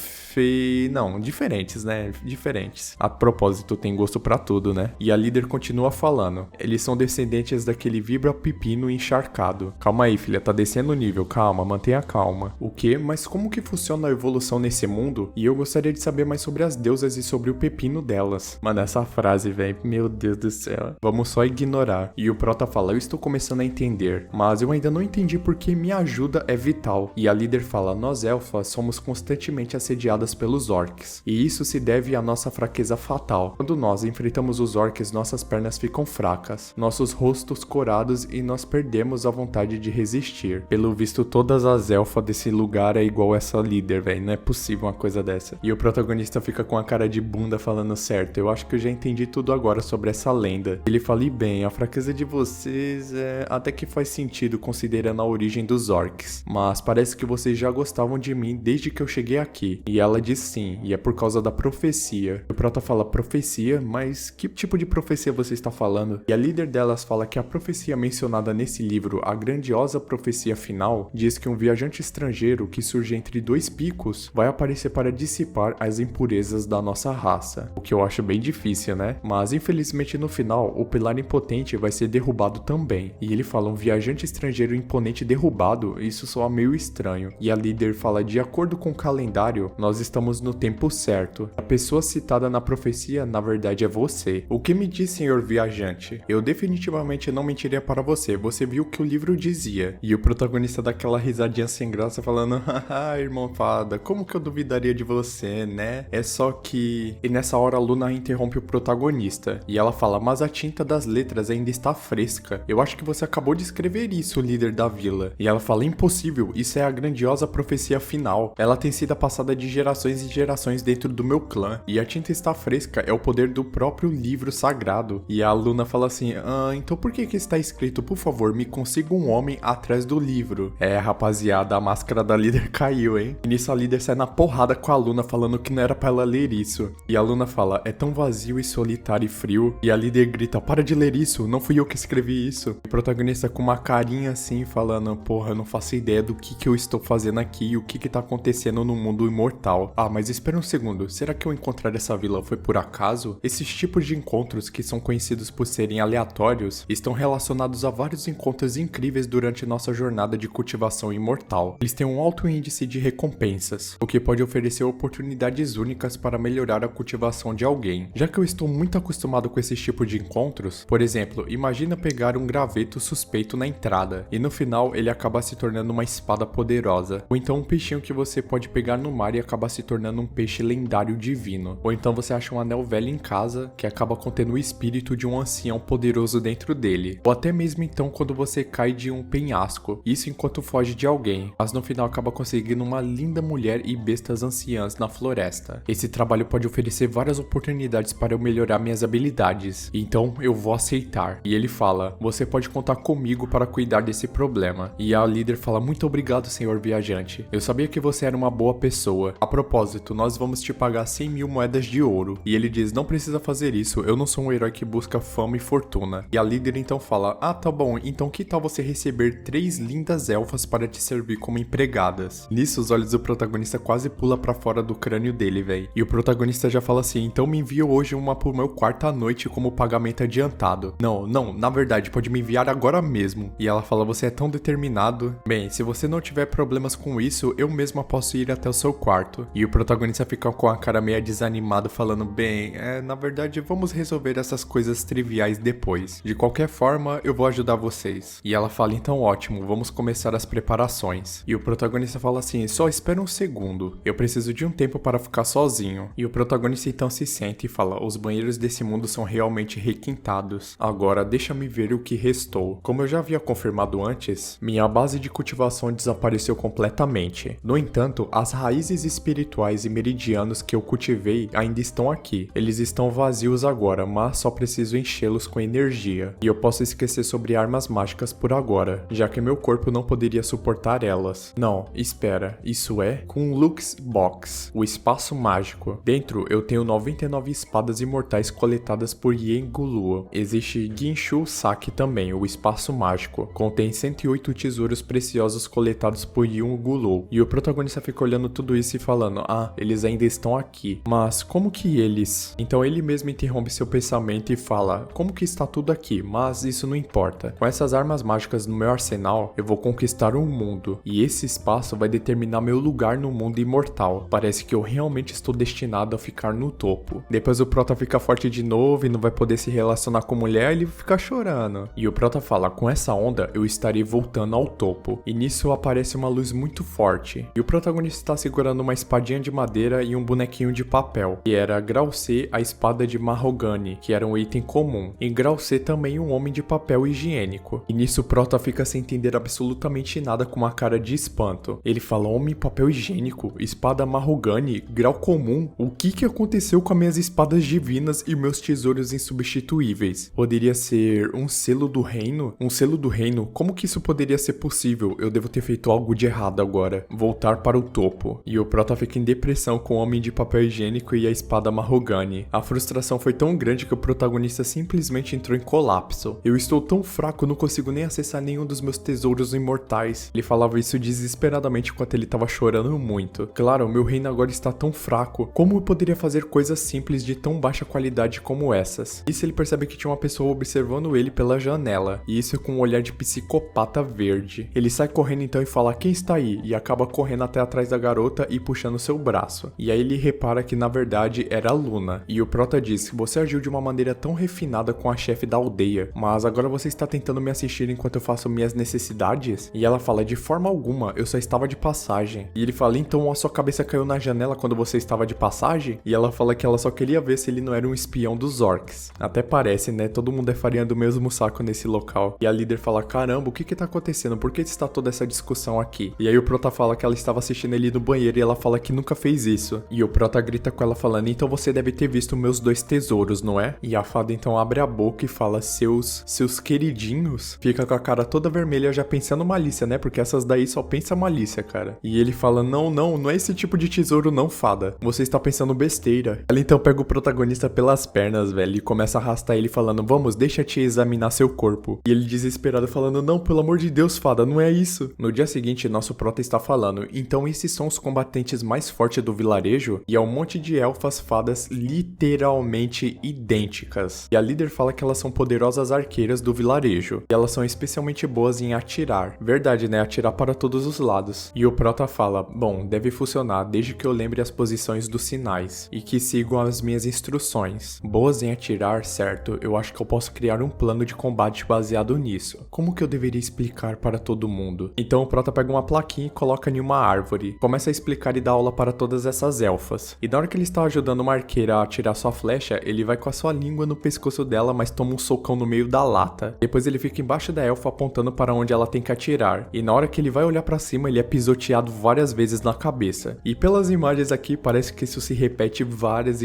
não, diferentes, né? Diferentes. A propósito, tem gosto pra tudo, né? E a líder continua falando. Eles são descendentes daquele vibra pepino encharcado. Calma aí, filha, tá descendo o nível. Calma, mantenha calma. O quê? Mas como que funciona a evolução nesse mundo? E eu gostaria de saber mais sobre as deusas e sobre o pepino delas. Mano, essa frase, velho, meu Deus do céu. Vamos só ignorar. E o Prota fala, eu estou começando a entender, mas eu ainda não entendi porque minha ajuda é vital. E a líder fala, nós elfas somos constantemente assediadas pelos orcs, e isso se deve à nossa fraqueza fatal. Quando nós enfrentamos os orcs, nossas pernas ficam fracas, nossos rostos corados e nós perdemos a vontade de resistir. Pelo visto, todas as elfas desse lugar é igual essa líder, velho, não é possível uma coisa dessa. E o protagonista fica com a cara de bunda falando, certo, eu acho que eu já entendi tudo agora sobre essa lenda. Ele fala, e bem, a fraqueza de vocês até que faz sentido considerando a origem dos orcs, mas parece que vocês já gostavam de mim desde que eu cheguei aqui. E ela diz sim, e é por causa da profecia. O Prota fala, profecia? Mas que tipo de profecia você está falando? E a líder delas fala que a profecia mencionada nesse livro, a grandiosa profecia final, diz que um viajante estrangeiro que surge entre 2 2 picos vai aparecer para dissipar as impurezas da nossa raça. O que eu acho bem difícil, né? Mas infelizmente no final, o pilar impotente vai ser derrubado também. E ele fala, um viajante estrangeiro imponente derrubado, isso soa meio estranho. E a líder fala, de acordo com o calendário, nós estamos no tempo certo. A pessoa citada na profecia, na verdade, é você. O que me diz, senhor viajante? Eu definitivamente não mentiria para você. Você viu o que o livro dizia. E o protagonista dá aquela risadinha sem graça falando, haha, irmão fada, como que eu duvidaria de você, né? É só que... E nessa hora a Luna interrompe o protagonista. E ela fala, mas a tinta das letras ainda está fresca. Eu acho que você acabou de escrever isso, líder da vila. E ela fala, impossível, isso é a grandiosa profecia final. Ela tem sido passada de gerações e gerações dentro do meu clã. E a tinta está fresca, é o poder do próprio livro sagrado. E a Luna fala assim, então por que está escrito, por favor, me consiga um homem atrás do livro? É, rapaziada, a máscara da líder caiu, hein? E nisso a líder sai na porrada com a Luna falando que não era pra ela ler isso. E a Luna fala, é tão vazio e solitário e frio. E a líder grita, para de ler isso, não fui eu que escrevi isso. E o protagonista com uma carinha assim, falando, porra, eu não faço ideia do que eu estou fazendo aqui e o que tá acontecendo no mundo imortal. Ah, mas espera um segundo, será que eu encontrar essa vila foi por acaso? Esses tipos de encontros, que são conhecidos por serem aleatórios, estão relacionados a vários encontros incríveis durante nossa jornada de cultivação imortal. Eles têm um alto índice de recompensas, o que pode oferecer oportunidades únicas para melhorar a cultivação de alguém. Já que eu estou muito acostumado com esse tipo de encontros, por exemplo, imagina pegar um graveto suspeito na entrada, e no final ele acaba se tornando uma espada poderosa, ou então um peixinho que você pode pegar no mar e acabar se tornando um peixe lendário divino, ou então você acha um anel velho em casa que acaba contendo o espírito de um ancião poderoso dentro dele, ou até mesmo então quando você cai de um penhasco, isso enquanto foge de alguém, mas no final acaba conseguindo uma linda mulher e bestas anciãs na floresta. Esse trabalho pode oferecer várias oportunidades para eu melhorar minhas habilidades, então eu vou aceitar. E ele fala, você pode contar comigo para cuidar desse problema. E a líder fala, muito obrigado, senhor viajante. Eu sabia que você era uma boa pessoa. A propósito, nós vamos te pagar 100 mil moedas de ouro. E ele diz, não precisa fazer isso, eu não sou um herói que busca fama e fortuna. E a líder então fala, tá bom, então que tal você receber 3 lindas elfas para te servir como empregadas? Nisso, os olhos do protagonista quase pula pra fora do crânio dele, véi. E o protagonista já fala assim, então me envia hoje uma pro meu quarto à noite como pagamento adiantado. Não, na verdade, pode me enviar agora mesmo. E ela fala, você é tão determinado. Bem, se você não tiver problemas com isso, eu mesma posso ir até o seu quarto. E o protagonista fica com a cara meio desanimado, falando, bem, na verdade, vamos resolver essas coisas triviais depois. De qualquer forma, eu vou ajudar vocês. E ela fala, então ótimo, vamos começar as preparações. E o protagonista fala assim, só espera um segundo, eu preciso de um tempo para ficar sozinho. E o protagonista então se senta e fala, os banheiros desse mundo são realmente requintados. Agora deixa-me ver o que restou. Como eu já havia confirmado antes, minha base de cultivação desapareceu completamente. No entanto, as raízes espirituais e meridianos que eu cultivei ainda estão aqui. Eles estão vazios agora, mas só preciso enchê-los com energia. E eu posso esquecer sobre armas mágicas por agora, já que meu corpo não poderia suportar elas. Não, espera, isso é com Lux Box, o espaço mágico. Dentro eu tenho 99 espadas imortais coletadas por Yen Gulua. Existe Ginshu Saki também, o espaço mágico. Contém 108 tesouros preciosos coletados por Yun Gulou. E o protagonista fica olhando tudo isso e falando, eles ainda estão aqui. Mas como que eles? Então ele mesmo interrompe seu pensamento e fala, como que está tudo aqui? Mas isso não importa. Com essas armas mágicas no meu arsenal, eu vou conquistar o mundo. E esse espaço vai determinar meu lugar no mundo imortal. Parece que eu realmente estou destinado a ficar no topo. Depois o prota fica forte de novo e não vai poder se relacionar com mulher, ele fica chorando. E o prota fala, com essa onda eu estarei voltando ao topo. E nisso aparece uma luz muito forte. E o protagonista está segurando uma espadinha de madeira e um bonequinho de papel. E era Grau C, a espada de Mahogany, que era um item comum. E Grau C também um homem de papel higiênico. E nisso o prota fica sem entender absolutamente nada com uma cara de espanto. Ele fala, homem papel higiênico, espada Mahogany, grau comum? O que aconteceu com as minhas espadas divinas e meus tesouros insubstituíveis? Poderia ser um selo do reino? Um selo do reino? Como que isso poderia ser possível? Eu devo ter feito algo de errado agora. Voltar para o topo. E o prota fica em depressão com o homem de papel higiênico e a espada Mahogany. A frustração foi tão grande que o protagonista simplesmente entrou em colapso. Eu estou tão fraco, não consigo nem acessar nenhum dos meus tesouros imortais. Ele falava isso desesperadamente enquanto ele estava chorando muito. Claro, meu reino agora está tão fraco. Como eu poderia fazer coisas simples de tão baixa qualidade como essas? Isso ele percebe que tinha uma pessoa observando ele pela janela. E isso com um olhar de psicopata verde. Ele sai correndo então e fala: quem está aí? E acaba correndo até atrás da garota e puxando seu braço. E aí ele repara que na verdade era a Luna. E o prota diz: você agiu de uma maneira tão refinada com a chefe da aldeia, mas agora você está tentando me assistir enquanto eu faço minhas necessidades? E ela fala: de forma alguma, eu só estava de passagem. E ele fala: então a sua cabeça caiu na janela quando você estava de passagem? E ela fala que ela só queria ver se ele não era um espião dos orcs. Até parece, né? Todo mundo é farinha do mesmo saco nesse local. E a líder fala: caramba, o que tá acontecendo? Por que está toda essa discussão aqui? E aí o prota fala que ela estava assistindo ele no banheiro e ela fala que nunca fez isso. E o prota grita com ela falando: então você deve ter visto meus 2 tesouros, não é? E a fada então abre a boca e fala: seus queridinhos? Fica com a cara toda vermelha já pensando malícia, né? Porque essas daí só pensa malícia, cara. E ele fala: não é esse tipo de tesouro não, fada. Você está pensando besteira. Ela então pega o protagonista pelas pernas, velho, e começa a arrastar ele falando: vamos, deixa eu te examinar seu corpo. E ele desesperado falando: não, pelo amor de Deus, fada, não é isso. No dia seguinte, nosso prota está falando: então esses são os combatentes mais fortes do vilarejo? E é um monte de elfas fadas literalmente idênticas. E a líder fala que elas são poderosas arqueiras do vilarejo. E elas são especialmente boas em atirar. Verdade, né? Atirar para todos os lados. E o prota fala: bom, deve funcionar desde que eu lembre as posições dos sinais e que sigam as minhas instruções. Boas em atirar, certo? Eu acho que eu posso criar um plano de combate baseado nisso. Como que eu deveria explicar para todo mundo? Então o prota pega uma plaquinha e coloca em uma árvore. Começa a explicar e dar aula para todas essas elfas. E na hora que ele está ajudando uma arqueira a atirar sua flecha, ele vai com a sua língua no pescoço dela, mas toma um socão no meio da lata. Depois ele fica embaixo da elfa apontando para onde ela tem que atirar. E na hora que ele vai olhar para cima, ele é pisoteado várias vezes na cabeça. E pelas imagens aqui, parece que isso se repete várias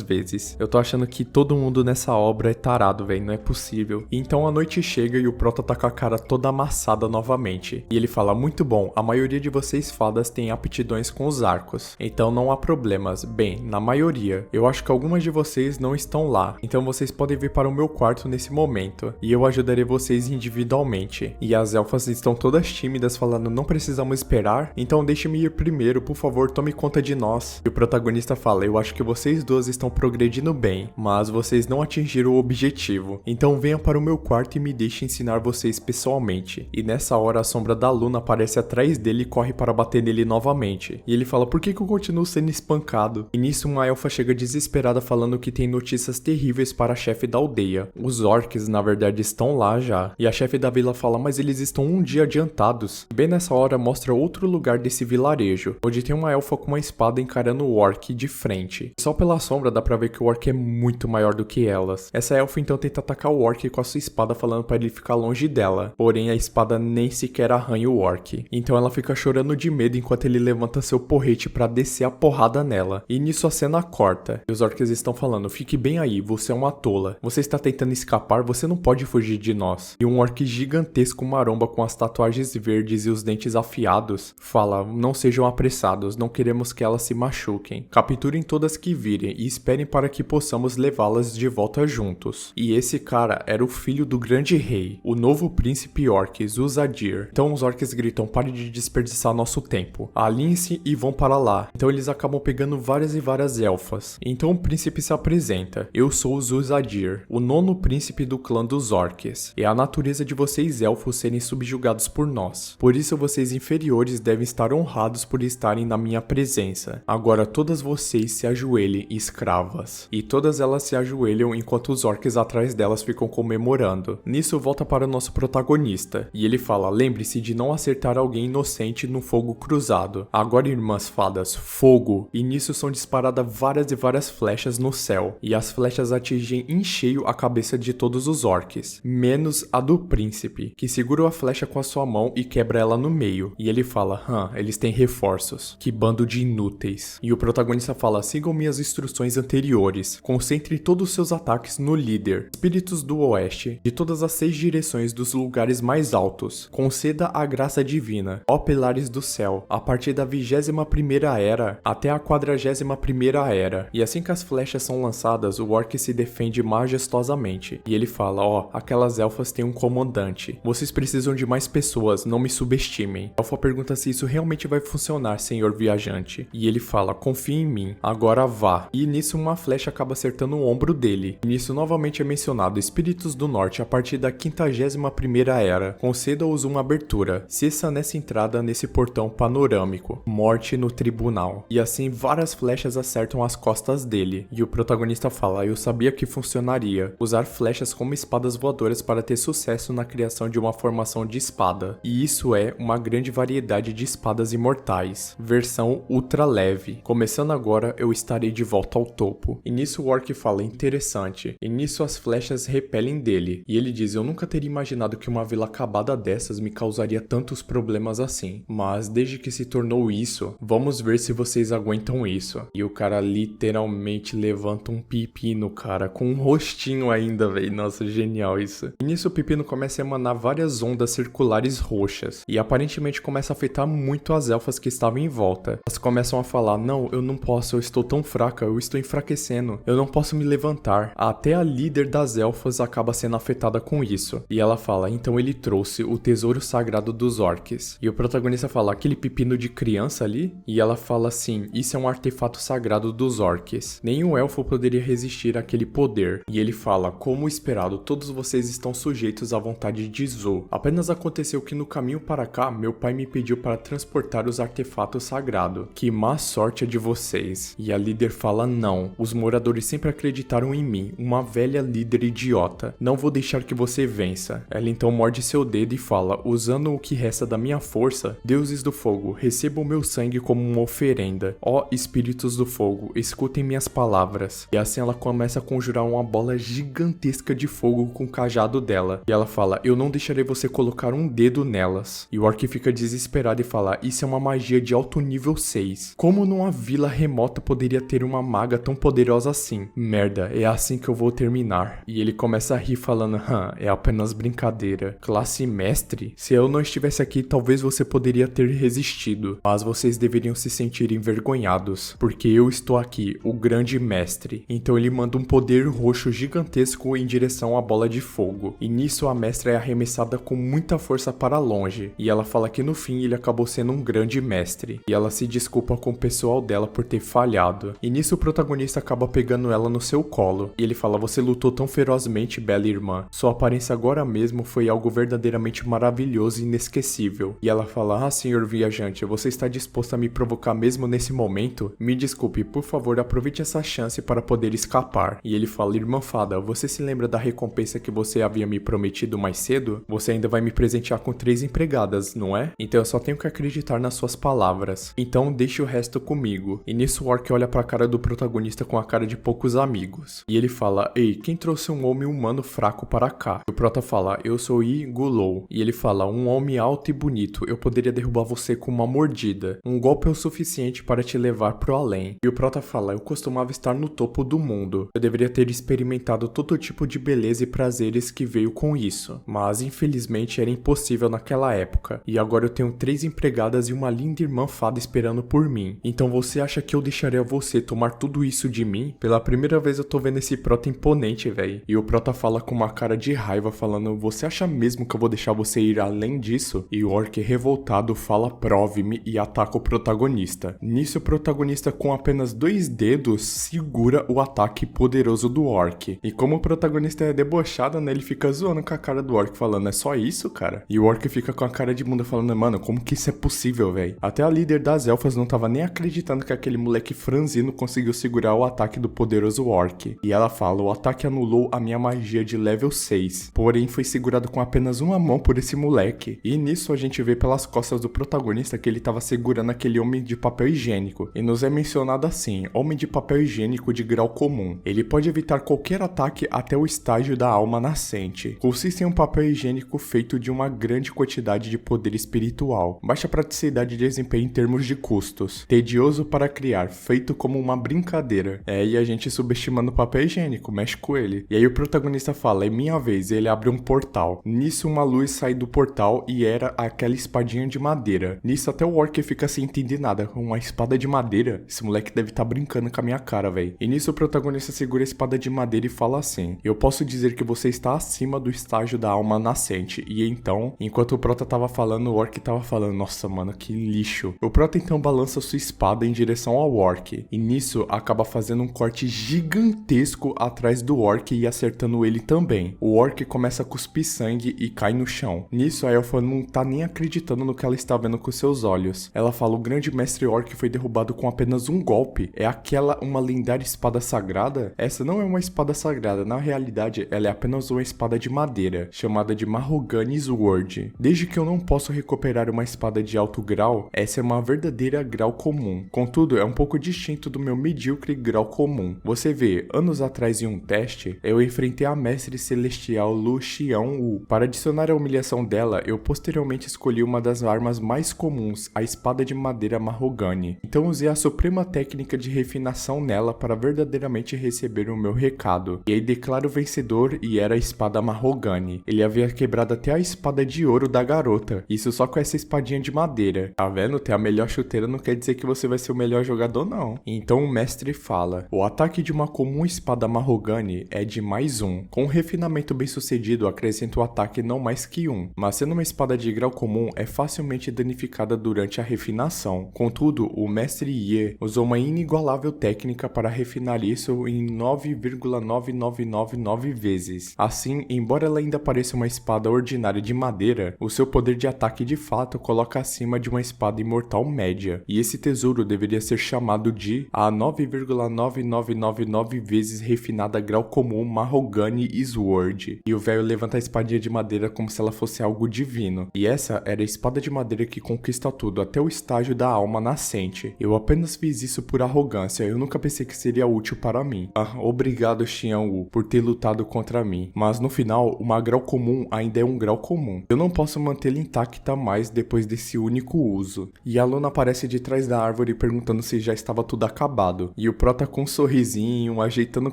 vezes. Eu tô achando que todo mundo nessa obra é tarado, velho, não é possível. E então a noite chega e o prota tá com a cara toda amassada novamente. E ele fala: muito bom, a maioria de vocês fadas tem aptidões com os arcos, então não há problemas. Bem, na maioria. Eu acho que algumas de vocês não estão lá, então vocês podem vir para o meu quarto nesse momento, e eu ajudarei vocês individualmente. E as elfas estão todas tímidas falando: não precisamos esperar, então deixe-me ir primeiro, por favor, tome conta de nós. E o protagonista fala: eu acho que vocês duas estão progredindo bem, mas vocês não atingiram o objetivo, então venham para o meu quarto e me deixe ensinar vocês pessoalmente. E nessa hora a sombra da Luna aparece atrás dele e corre para bater nele novamente. E ele fala: por que eu continuo sendo espancado? E nisso uma elfa chega desesperada falando que tem notícias terríveis para a chefe da aldeia. Os orcs na verdade estão lá já. E a chefe da vila fala: mas eles estão um dia adiantados. Bem nessa hora mostra outro lugar desse vilarejo, onde tem uma elfa com uma espada encarando o orc de frente. Só pela sombra dá pra ver que o orc é muito maior do que elas. Essa elfa então tenta atacar o orc com a sua espada falando para ele ficar longe dela. Porém a espada nem sequer arranha o orc. Então ela fica chorando de medo enquanto ele levanta seu porrete pra descer a porrada nela. E nisso a cena corta. E os orcs estão falando: fique bem aí, você é uma tola. Você está tentando escapar, você não pode fugir de nós. E um orc gigantesco maromba com as tatuagens verdes e os dentes afiados fala: não sejam apressados, não queremos que elas se machuquem. Capturem todas que virem e esperem para que possamos levá-las de volta juntos. E esse cara era o filho do grande rei, o novo príncipe orc, Zuzadir. Então os orcs gritam: pare de desperdiçar nosso tempo, alinhem-se e vão para lá. Então eles acabam pegando várias e várias elfas. Então o príncipe se apresenta: eu sou o Zuzadir, o nono príncipe do clã dos orcs. É a natureza de vocês elfos serem subjugados por nós. Por isso vocês inferiores devem estar honrados por estarem na minha presença. Agora todas vocês se ajoelhem, escravas. E todas elas se ajoelham enquanto os orcs atrás delas ficam comemorando. Nisso volta para o nosso protagonista. E ele fala: lembre-se de não acertar alguém inocente no fogo cruzado. Agora, irmãs fadas, fogo! E nisso são disparadas várias e várias flechas no céu. E as flechas atingem em cheio a cabeça de todos os orcs. Menos a do príncipe, que segura a flecha com a sua mão e quebra ela no meio. E ele fala: eles têm reforços. Que bando de inúteis. E o protagonista fala: sigam minhas instruções anteriores. Concentre todos os seus ataques no líder. Espíritos do oeste, de todas as 6 direções dos lugares mais altos. Conceda a graça divina, ó pilares do céu, a partir da 21ª era até a 41ª era. E assim que as flechas são lançadas, o orc se defende majestosamente. E ele fala: aquelas elfas têm um comandante. Vocês precisam de mais pessoas, não me subestimem. A elfa pergunta se se isso realmente vai funcionar, senhor viajante. E ele fala, confia em mim, agora vá. E nisso uma flecha acaba acertando o ombro dele. E nisso novamente é mencionado espíritos do norte a partir da 51ª era. Conceda-os uma abertura. Cessa nessa entrada nesse portão panorâmico. Morte no tribunal. E assim várias flechas acertam as costas dele. E o protagonista fala, eu sabia que funcionaria. Usar flechas como espadas voadoras para ter sucesso na criação de uma formação de espada. E isso é uma grande variedade de espadas imortais. Versão ultra leve. Começando agora, eu estarei de volta ao topo. E nisso o orc fala, interessante. E nisso as flechas repelem dele. E ele diz, eu nunca teria imaginado que uma vila acabada dessas me causaria tantos problemas assim. Mas desde que se tornou isso, vamos ver se vocês aguentam isso. E o cara literalmente levanta um pepino, cara, com um rostinho ainda, velho. Nossa, genial isso. E nisso o pepino começa a emanar várias ondas circulares roxas. E aparentemente começa a afetar muito as elfas que estavam em volta. Elas começam a falar, não, eu não posso, eu estou tão fraca, eu estou enfraquecendo, eu não posso me levantar. Até a líder das elfas acaba sendo afetada com isso. E ela fala, então ele trouxe o tesouro sagrado dos orcs. E o protagonista fala, aquele pepino de criança ali? E ela fala assim, isso é um artefato sagrado dos orcs. Nenhum elfo poderia resistir àquele poder. E ele fala, como esperado, todos vocês estão sujeitos à vontade de Zou. Apenas aconteceu que no caminho para cá, meu pai me pediu para transportar os artefatos sagrados. Que má sorte é de vocês. E a líder fala, não. Os moradores sempre acreditaram em mim, uma velha líder idiota. Não vou deixar que você vença. Ela então morde seu dedo e fala, usando o que resta da minha força, deuses do fogo, recebam meu sangue como uma oferenda. Ó espíritos do fogo, escutem minhas palavras. E assim ela começa a conjurar uma bola gigantesca de fogo com o cajado dela. E ela fala, eu não deixarei você colocar um dedo nelas. E o orc fica desesperado e fala, isso é uma magia de alto nível 6. Como numa vila remota poderia ter uma maga tão poderosa assim? Merda, é assim que eu vou terminar. E ele começa a rir falando, é apenas brincadeira. Classe mestre? Se eu não estivesse aqui, talvez você poderia ter resistido. Mas vocês deveriam se sentir envergonhados. Porque eu estou aqui, o grande mestre. Então ele manda um poder roxo gigantesco em direção à bola de fogo. E nisso a mestra é arremessada com muita força para longe. E ela fala que no fim ele acabou sendo um grande mestre. E ela se desculpa com o pessoal dela por ter falhado. E nisso o protagonista acaba pegando ela no seu colo. E ele fala, você lutou tão ferozmente, bela irmã. Sua aparência agora mesmo foi algo verdadeiramente maravilhoso e inesquecível. E ela fala, senhor viajante, você está disposto a me provocar mesmo nesse momento? Me desculpe, por favor, aproveite essa chance para poder escapar. E ele fala, irmã fada, você se lembra da recompensa que você havia me prometido mais cedo? Você ainda vai me presentear com 3 empregadas, não é? Então eu só tenho que acreditar nas suas palavras. Então deixe o resto comigo. E nisso o orc olha pra cara do protagonista com a cara de poucos amigos. E ele fala, ei, quem trouxe um homem humano fraco para cá? O prota fala, eu sou Igulou. E ele fala, um homem alto e bonito, eu poderia derrubar você com uma mordida. Um golpe é o suficiente para te levar pro além. E o prota fala, eu costumava estar no topo do mundo. Eu deveria ter experimentado todo tipo de beleza e prazeres que veio com isso. Mas infelizmente era impossível naquela época. E agora eu tenho 3 empregadas e uma linda irmã fada esperando por mim. Então você acha que eu deixaria você tomar tudo isso de mim? Pela primeira vez eu tô vendo esse prota imponente, velho. E o prota fala com uma cara de raiva falando, você acha mesmo que eu vou deixar você ir além disso? E o orc revoltado fala, prove-me, e ataca o protagonista. Nisso o protagonista com apenas 2 dedos segura o ataque poderoso do orc. E como o protagonista é debochado, né, ele fica zoando com a cara do orc falando, é só isso, cara? E o orc fica com a cara de bunda falando, mano, como que isso é possível, velho? Até a líder das elfas não tava nem acreditando que aquele moleque franzino conseguiu segurar o ataque do poderoso orc. E ela fala, o ataque anulou a minha magia de level 6, porém foi segurado com apenas uma mão por esse moleque. E nisso a gente vê pelas costas do protagonista que ele tava segurando aquele homem de papel higiênico. E nos é mencionado assim, homem de papel higiênico de grau comum. Ele pode evitar qualquer ataque até o estágio da alma nascente. Consiste em um papel higiênico feito de uma grande quantidade de poder espiritual. Baixa praticidade e desempenho em termos de custos. Tedioso para criar, feito como uma brincadeira. E a gente subestimando o papel higiênico, mexe com ele. E aí o protagonista fala, é minha vez, e ele abre um portal. Nisso uma luz sai do portal e era aquela espadinha de madeira. Nisso até o orc fica sem entender nada. Uma espada de madeira? Esse moleque deve estar brincando com a minha cara, velho. E nisso o protagonista segura a espada de madeira e fala assim, eu posso dizer que você está acima do estágio da alma nascente. E então, enquanto o prota tava falando, o orc tava falando, nossa, mano, que lixo. O Prota então balança sua espada em direção ao orc, e nisso acaba fazendo um corte gigantesco atrás do orc e acertando ele também. O orc começa a cuspir sangue e cai no chão. Nisso a elfa não tá nem acreditando no que ela está vendo com seus olhos. Ela fala: o grande mestre orc foi derrubado com apenas um golpe. É aquela uma lendária espada sagrada? Essa não é uma espada sagrada, na realidade ela é apenas uma espada de madeira, chamada de Mahogany Sword. Desde que eu não posso recuperar uma espada de alto grau, essa é uma verdadeira grau comum. Contudo, é um pouco distinto do meu medíocre grau comum. Você vê, anos atrás em um teste, eu enfrentei a mestre celestial Lu Xiangwu. Para adicionar a humilhação dela, eu posteriormente escolhi uma das armas mais comuns, a espada de madeira Mahogany. Então usei a suprema técnica de refinação nela para verdadeiramente receber o meu recado. E aí declaro vencedor e era a espada Mahogany. Ele havia quebrado até a espada de ouro da garota. Isso só com essa espadinha de madeira. Tá vendo? Ter a melhor chuteira não quer dizer que você vai ser o melhor jogador, não. Então o mestre fala: o ataque de uma comum espada Mahogany é de +1. Com um refinamento bem sucedido, acrescenta o ataque não mais que 1. Mas sendo uma espada de grau comum, é facilmente danificada durante a refinação. Contudo, o mestre Ye usou uma inigualável técnica para refinar isso em 9,9999 vezes. Assim, embora ela ainda pareça uma espada ordinária de madeira, o seu poder de ataque de fato coloca acima de uma espada imortal média. E esse tesouro deveria ser chamado de a 9,9999 vezes refinada grau comum Mahogany Sword. E o velho levanta a espadinha de madeira como se ela fosse algo divino. E essa era a espada de madeira que conquista tudo, até o estágio da alma nascente. Eu apenas fiz isso por arrogância, eu nunca pensei que seria útil para mim. Obrigado Xiangwu por ter lutado contra mim. Mas no final, uma grau comum ainda é um grau comum. Eu não posso mantê-la intacta mais depois desse único uso. E a Luna aparece de trás da árvore perguntando se já estava tudo acabado. E o Prota com um sorrisinho, ajeitando o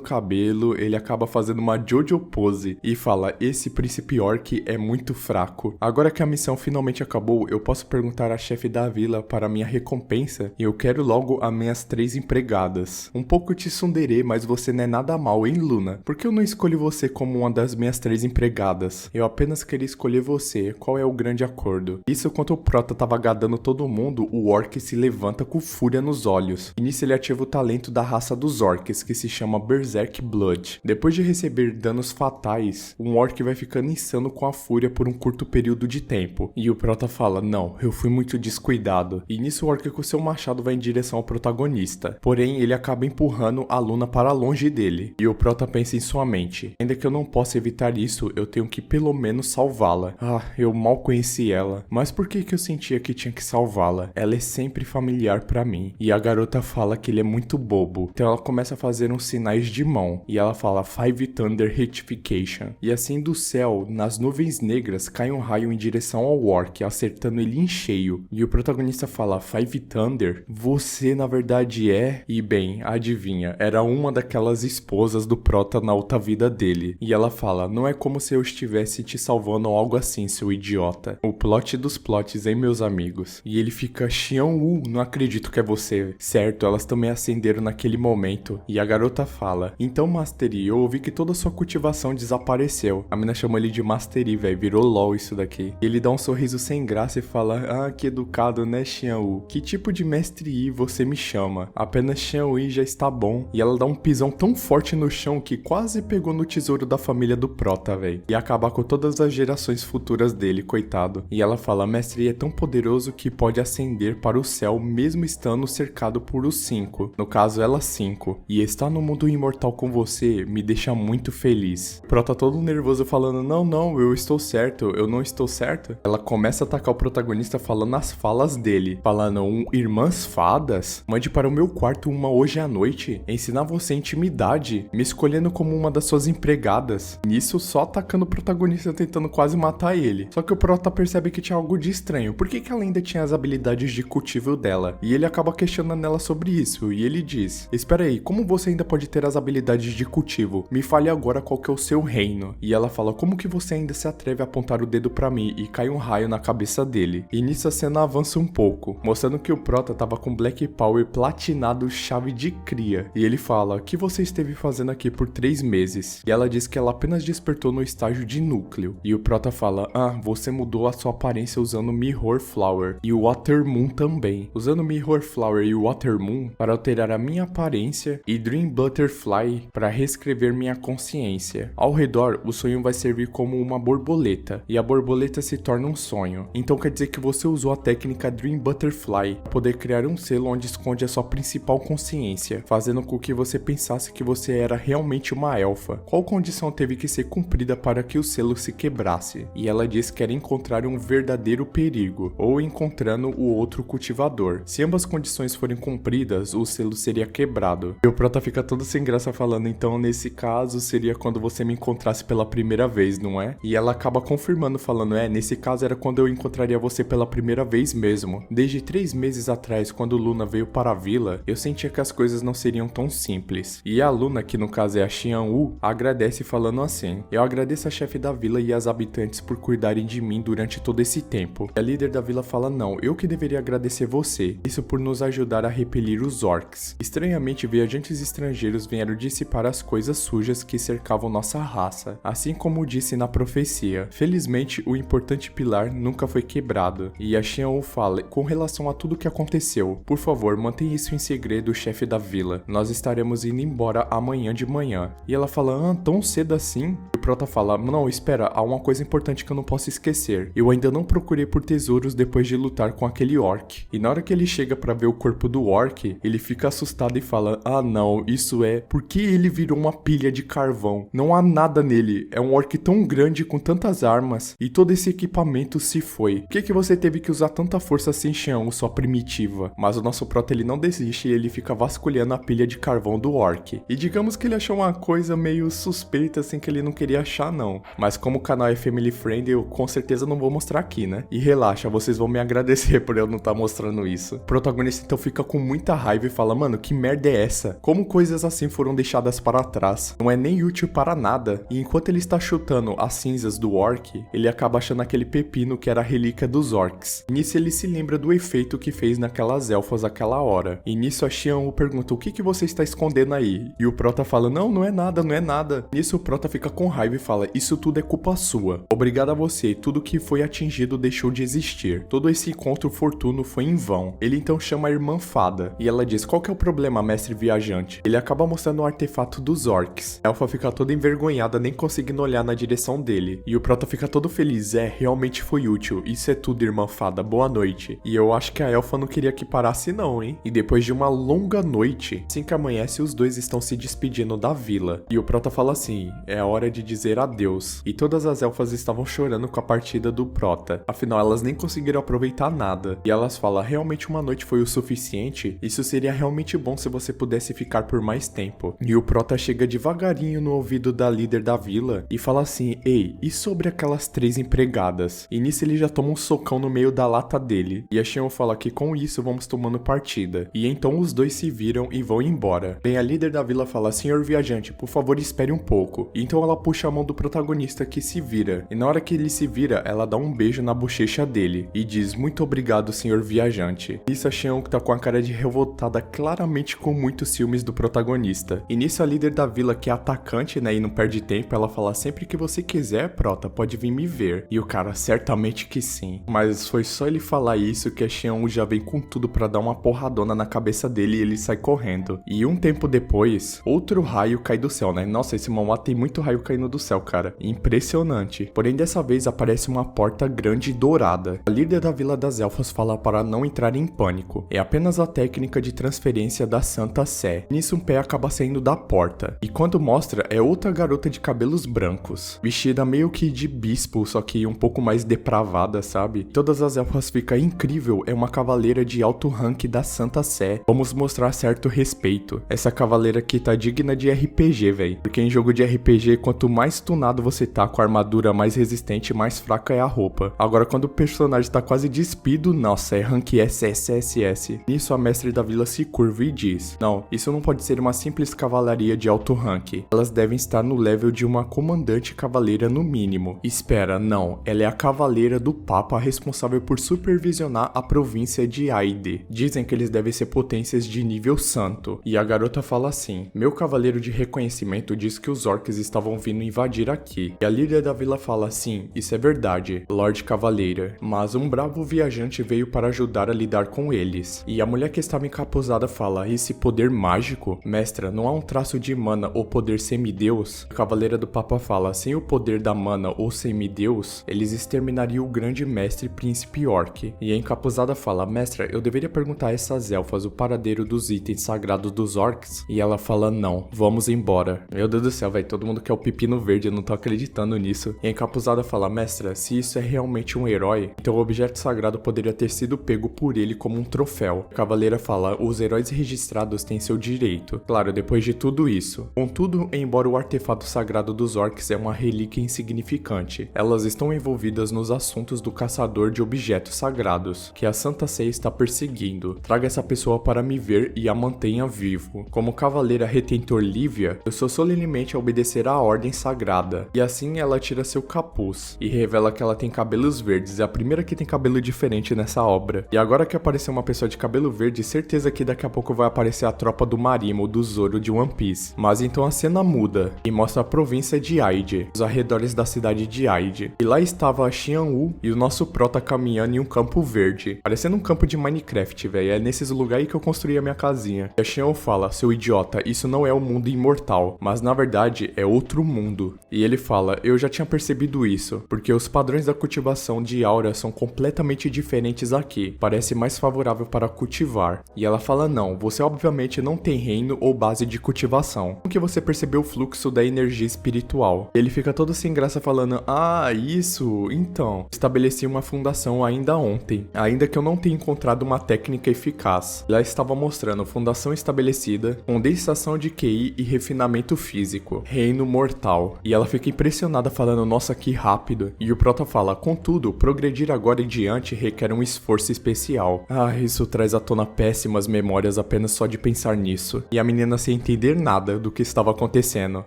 cabelo, ele acaba fazendo uma Jojo pose e fala: esse príncipe orc é muito fraco. Agora que a missão finalmente acabou, eu posso perguntar à chefe da vila para minha recompensa? E eu quero logo as minhas 3 empregadas. Um pouco te tsundere, mas você não é nada mal, hein, Luna? Por que eu não escolhi você como uma das minhas 3 empregadas? Eu apenas queria escolher você. Qual é o grande acordo? Isso enquanto o Prota tava gadando todo mundo, o orc se levanta com fúria nos olhos. E nisso ele ativa o talento da raça dos orcs, que se chama Berserk Blood. Depois de receber danos fatais, um orc vai ficando insano com a fúria por um curto período de tempo. E o Prota fala: não, eu fui muito descuidado. E nisso o orc com seu machado vai em direção ao protagonista. Porém, ele acaba empurrando a Luna para longe dele. E o Prota pensa em sua mente: ainda que eu não possa evitar isso, eu tenho que pelo menos salvá-la. Eu mal conheci ela. Mas por que eu sentia que tinha que salvá-la? Ela é sempre familiar pra mim. E a garota fala que ele é muito bobo. Então ela começa a fazer uns sinais de mão. E ela fala: Five Thunder Rectification. E assim do céu, nas nuvens negras, cai um raio em direção ao orc, acertando ele em cheio. E o protagonista fala: Five Thunder? Você na verdade é... E bem, adivinha, era uma daquelas esposas do Prota na outra vida dele. E ela fala: não é como se eu estivesse te salvando ou algo assim, seu idiota. O plot dos plots, hein, meus amigos? E ele fica: Xiangwu, não acredito que é você. Certo, elas também acenderam naquele momento. E a garota fala: então, Mastery, eu ouvi que toda a sua cultivação desapareceu. A mina chama ele de Mastery, velho, virou LOL isso daqui. E ele dá um sorriso sem graça e fala: que educado, né, Xiangwu? Que tipo de Mestre Yi você me chama? Apenas Xiangwu já está bom. E ela dá um pisão tão forte no chão que quase pegou no tesouro da família do Prota, velho. E acabar com todas as gerações futuras dele, coitado. E ela fala: Mestre Yi é tão poderoso que pode ascender para o céu mesmo estando cercado por os 5. No caso, ela 5. E estar no mundo imortal com você me deixa muito feliz. O Prota todo nervoso falando: não, eu estou certo, eu não estou certo. Ela começa a atacar o protagonista falando as falas dele. Falando: irmãs fadas? Mande para o meu quarto uma hoje à noite. Ensinar você intimidade. Me escolhendo como uma das suas empregadas. Nisso, só atacando o protagonista tentando quase matar ele. Só que o Prota percebe que tinha algo de estranho. Por que ela ainda tinha as habilidades de cultivo dela? E ele acaba questionando ela sobre isso. E ele diz: espera aí, como você ainda pode ter as habilidades de cultivo? Me fale agora qual que é o seu reino. E ela fala: como que você ainda se atreve a apontar o dedo pra mim? E cai um raio na cabeça dele. E nisso a cena avança um pouco, mostrando que o Prota tava com Black Power platinado chave de cria. E ele fala: o que você esteve fazendo aqui por 3 meses? E ela diz que ela apenas despertou no estágio de núcleo. E o Prota fala: você mudou a sua aparência usando Mi Mirror Flower e o Water Moon também, usando o Mirror Flower e o Water Moon para alterar a minha aparência e Dream Butterfly para reescrever minha consciência. Ao redor, o sonho vai servir como uma borboleta, e a borboleta se torna um sonho. Então quer dizer que você usou a técnica Dream Butterfly para poder criar um selo onde esconde a sua principal consciência, fazendo com que você pensasse que você era realmente uma elfa. Qual condição teve que ser cumprida para que o selo se quebrasse? E ela diz que era encontrar um verdadeiro perigo, ou encontrando o outro cultivador. Se ambas condições forem cumpridas, o selo seria quebrado. E o prota fica todo sem graça falando, então nesse caso seria quando você me encontrasse pela primeira vez, não é? E ela acaba confirmando falando, nesse caso era quando eu encontraria você pela primeira vez mesmo. Desde 3 meses atrás, quando Luna veio para a vila, eu sentia que as coisas não seriam tão simples. E a Luna, que no caso é a Xianwu, agradece falando assim, eu agradeço a chefe da vila e as habitantes por cuidarem de mim durante todo esse tempo. E a líder da vila fala, não, eu que deveria agradecer você, isso por nos ajudar a repelir os orcs. Estranhamente, viajantes estrangeiros vieram dissipar as coisas sujas que cercavam nossa raça, assim como disse na profecia. Felizmente, o importante pilar nunca foi quebrado. E a Xianwu fala, com relação a tudo que aconteceu, por favor, mantenha isso em segredo, chefe da vila. Nós estaremos indo embora amanhã de manhã. E ela fala, tão cedo assim? E o prota fala, não, espera, há uma coisa importante que eu não posso esquecer. Eu ainda não procurei por tesouros depois de lutar com aquele orc. E na hora que ele chega pra ver o corpo do orc, ele fica assustado e fala, não, isso é porque ele virou uma pilha de carvão. Não há nada nele, é um orc tão grande com tantas armas e todo esse equipamento se foi. Por que você teve que usar tanta força sem chão, sua primitiva? Mas o nosso prota ele não desiste e ele fica vasculhando a pilha de carvão do orc. E digamos que ele achou uma coisa meio suspeita assim que ele não queria achar não. Mas como o canal é family friendly, eu com certeza não vou mostrar aqui, né? E relaxa, vocês vão me agradecer por eu não estar mostrando isso. O protagonista então fica com muita raiva e fala, mano, que merda é essa? Como coisas assim foram deixadas para trás? Não é nem útil para nada. E enquanto ele está chutando as cinzas do orc, ele acaba achando aquele pepino que era a relíquia dos orcs. Nisso ele se lembra do efeito que fez naquelas elfas aquela hora. E nisso a Xianwu pergunta, o que você está escondendo aí? E o prota fala, não é nada, não é nada. Nisso o prota fica com raiva e fala, isso tudo é culpa sua. Obrigado a você, tudo que foi atingido deixou de existir. Todo esse encontro fortuno foi em vão. Ele então chama a irmã fada. E ela diz, qual que é o problema, mestre viajante? Ele acaba mostrando o artefato dos orcs. A elfa fica toda envergonhada, nem conseguindo olhar na direção dele. E o prota fica todo feliz, realmente foi útil. Isso é tudo, irmã fada, boa noite. E eu acho que a elfa não queria que parasse não, hein? E depois de uma longa noite, assim que amanhece, os dois estão se despedindo da vila. E o prota fala assim, é a hora de dizer adeus. E todas as elfas estavam chorando com a partida do prota. Afinal, elas nem conseguiram aproveitar nada. E elas falam, realmente uma noite foi o suficiente? Isso seria realmente bom se você pudesse ficar por mais tempo. E o prota chega devagarinho no ouvido da líder da vila e fala assim, ei, e sobre aquelas 3 empregadas? E nisso ele já toma um socão no meio da lata dele. E a Xianwu fala que com isso vamos tomando partida. E então os dois se viram e vão embora. Bem, a líder da vila fala, senhor viajante, por favor espere um pouco. E então ela puxa a mão do protagonista que se vira. E na hora que ele se vira, ela dá um beijo na bochecha dele. E diz, muito obrigado, senhor viajante. Nisso a Xianwu tá com a cara de revoltada, claramente com muitos ciúmes do protagonista. E nisso a líder da vila, que é atacante, né, e não perde tempo, ela fala, sempre que você quiser, prota, pode vir me ver. E o cara, certamente que sim. Mas foi só ele falar isso que a Xianwu já vem com tudo pra dar uma porradona na cabeça dele e ele sai correndo. E um tempo depois, outro raio cai do céu, né? Nossa, esse manhwa tem muito raio caindo do céu, cara. Impressionante. Porém, dessa vez aparece uma porta grande e dourada. A líder da Vila das Elfas fala para não entrar em pânico. É apenas a técnica de transferência da Santa Sé. Nisso um pé acaba saindo da porta. E quando mostra, é outra garota de cabelos brancos. Vestida meio que de bispo, só que um pouco mais depravada, sabe? Todas as elfas ficam incrível, é uma cavaleira de alto rank da Santa Sé. Vamos mostrar certo respeito. Essa cavaleira aqui tá digna de RPG, velho. Porque em jogo de RPG, quanto mais tunado você tá com a armadura mais resistente, mais fraca é a roupa. Agora, quando o personagem tá quase despido, nossa, é rank SSSS. Nisso, a mestre da vila se curva e diz, não, isso não pode ser uma simples cavalaria de alto rank. Elas devem estar no level de uma comandante cavaleira no mínimo. Espera, não, ela é a cavaleira do Papa responsável por supervisionar a província de Aide. Dizem que eles devem ser potências de nível santo. E a garota fala assim, meu cavaleiro de reconhecimento diz que os orcs estavam vindo invadir aqui. E a líder da vila fala assim, isso é verdade, Lorde Cavaleira. mas um bravo viajante veio para ajudar a lidar com eles. E a mulher que estava encapuzada fala: esse poder mágico? Mestra, não há um traço de mana ou poder semideus? A Cavaleira do Papa fala: sem o poder da mana ou semideus, eles exterminariam o grande mestre príncipe orc. E a encapuzada fala: mestra, eu deveria perguntar a essas elfas o paradeiro dos itens sagrados dos orcs? E ela fala: não, vamos embora. Meu Deus do céu, velho, todo mundo quer o pepino verde, eu não tô acreditando nisso. E a encapuzada fala: mestra, se isso é realmente um herói, então o objeto sagrado poderia ter sido pego por ele como um troféu. A Cavaleira fala: os heróis registrados têm seu direito. Claro, depois de tudo isso. Contudo, embora o artefato sagrado dos orcs é uma relíquia insignificante, elas estão envolvidas nos assuntos do caçador de objetos sagrados, que a Santa Ceia está perseguindo. Traga essa pessoa para me ver e a mantenha vivo. Como Cavaleira Retentor Lívia, eu sou solenemente a obedecer à ordem sagrada. E assim ela tira seu capuz e revela que ela tem cabelos verdes, é a primeira que tem cabelo diferente nessa obra. E agora que apareceu uma pessoa de cabelo verde, certeza que daqui a pouco vai aparecer a tropa do Marimo, do Zoro de One Piece. Mas então a cena muda e mostra a província de Aide, os arredores da cidade de Aide. E lá estava a Xianwu e o nosso prota caminhando em um campo verde, parecendo um campo de Minecraft, velho. É nesses lugares aí que eu construí a minha casinha. E a Xianwu fala: seu idiota, isso não é o mundo imortal, mas na verdade é outro mundo. E ele fala: eu já tinha percebido isso, porque os padrões da cultivação de aura são completamente diferentes aqui. Parece mais favorável para cultivar. E ela fala: não, você obviamente não tem reino ou base de cultivação. Como que você percebeu o fluxo da energia espiritual? Ele fica todo sem graça falando: ah, isso, então. Estabeleci uma fundação ainda ontem, ainda que eu não tenha encontrado uma técnica eficaz. Lá estava mostrando fundação estabelecida, condensação de QI e refinamento físico. Reino mortal. E ela fica impressionada falando: nossa, que rápido. E o prota fala: contudo, progredir agora em diante requer um esforço especial. Ah, isso traz à tona péssimas memórias apenas só de pensar nisso. E a menina sem entender nada do que estava acontecendo,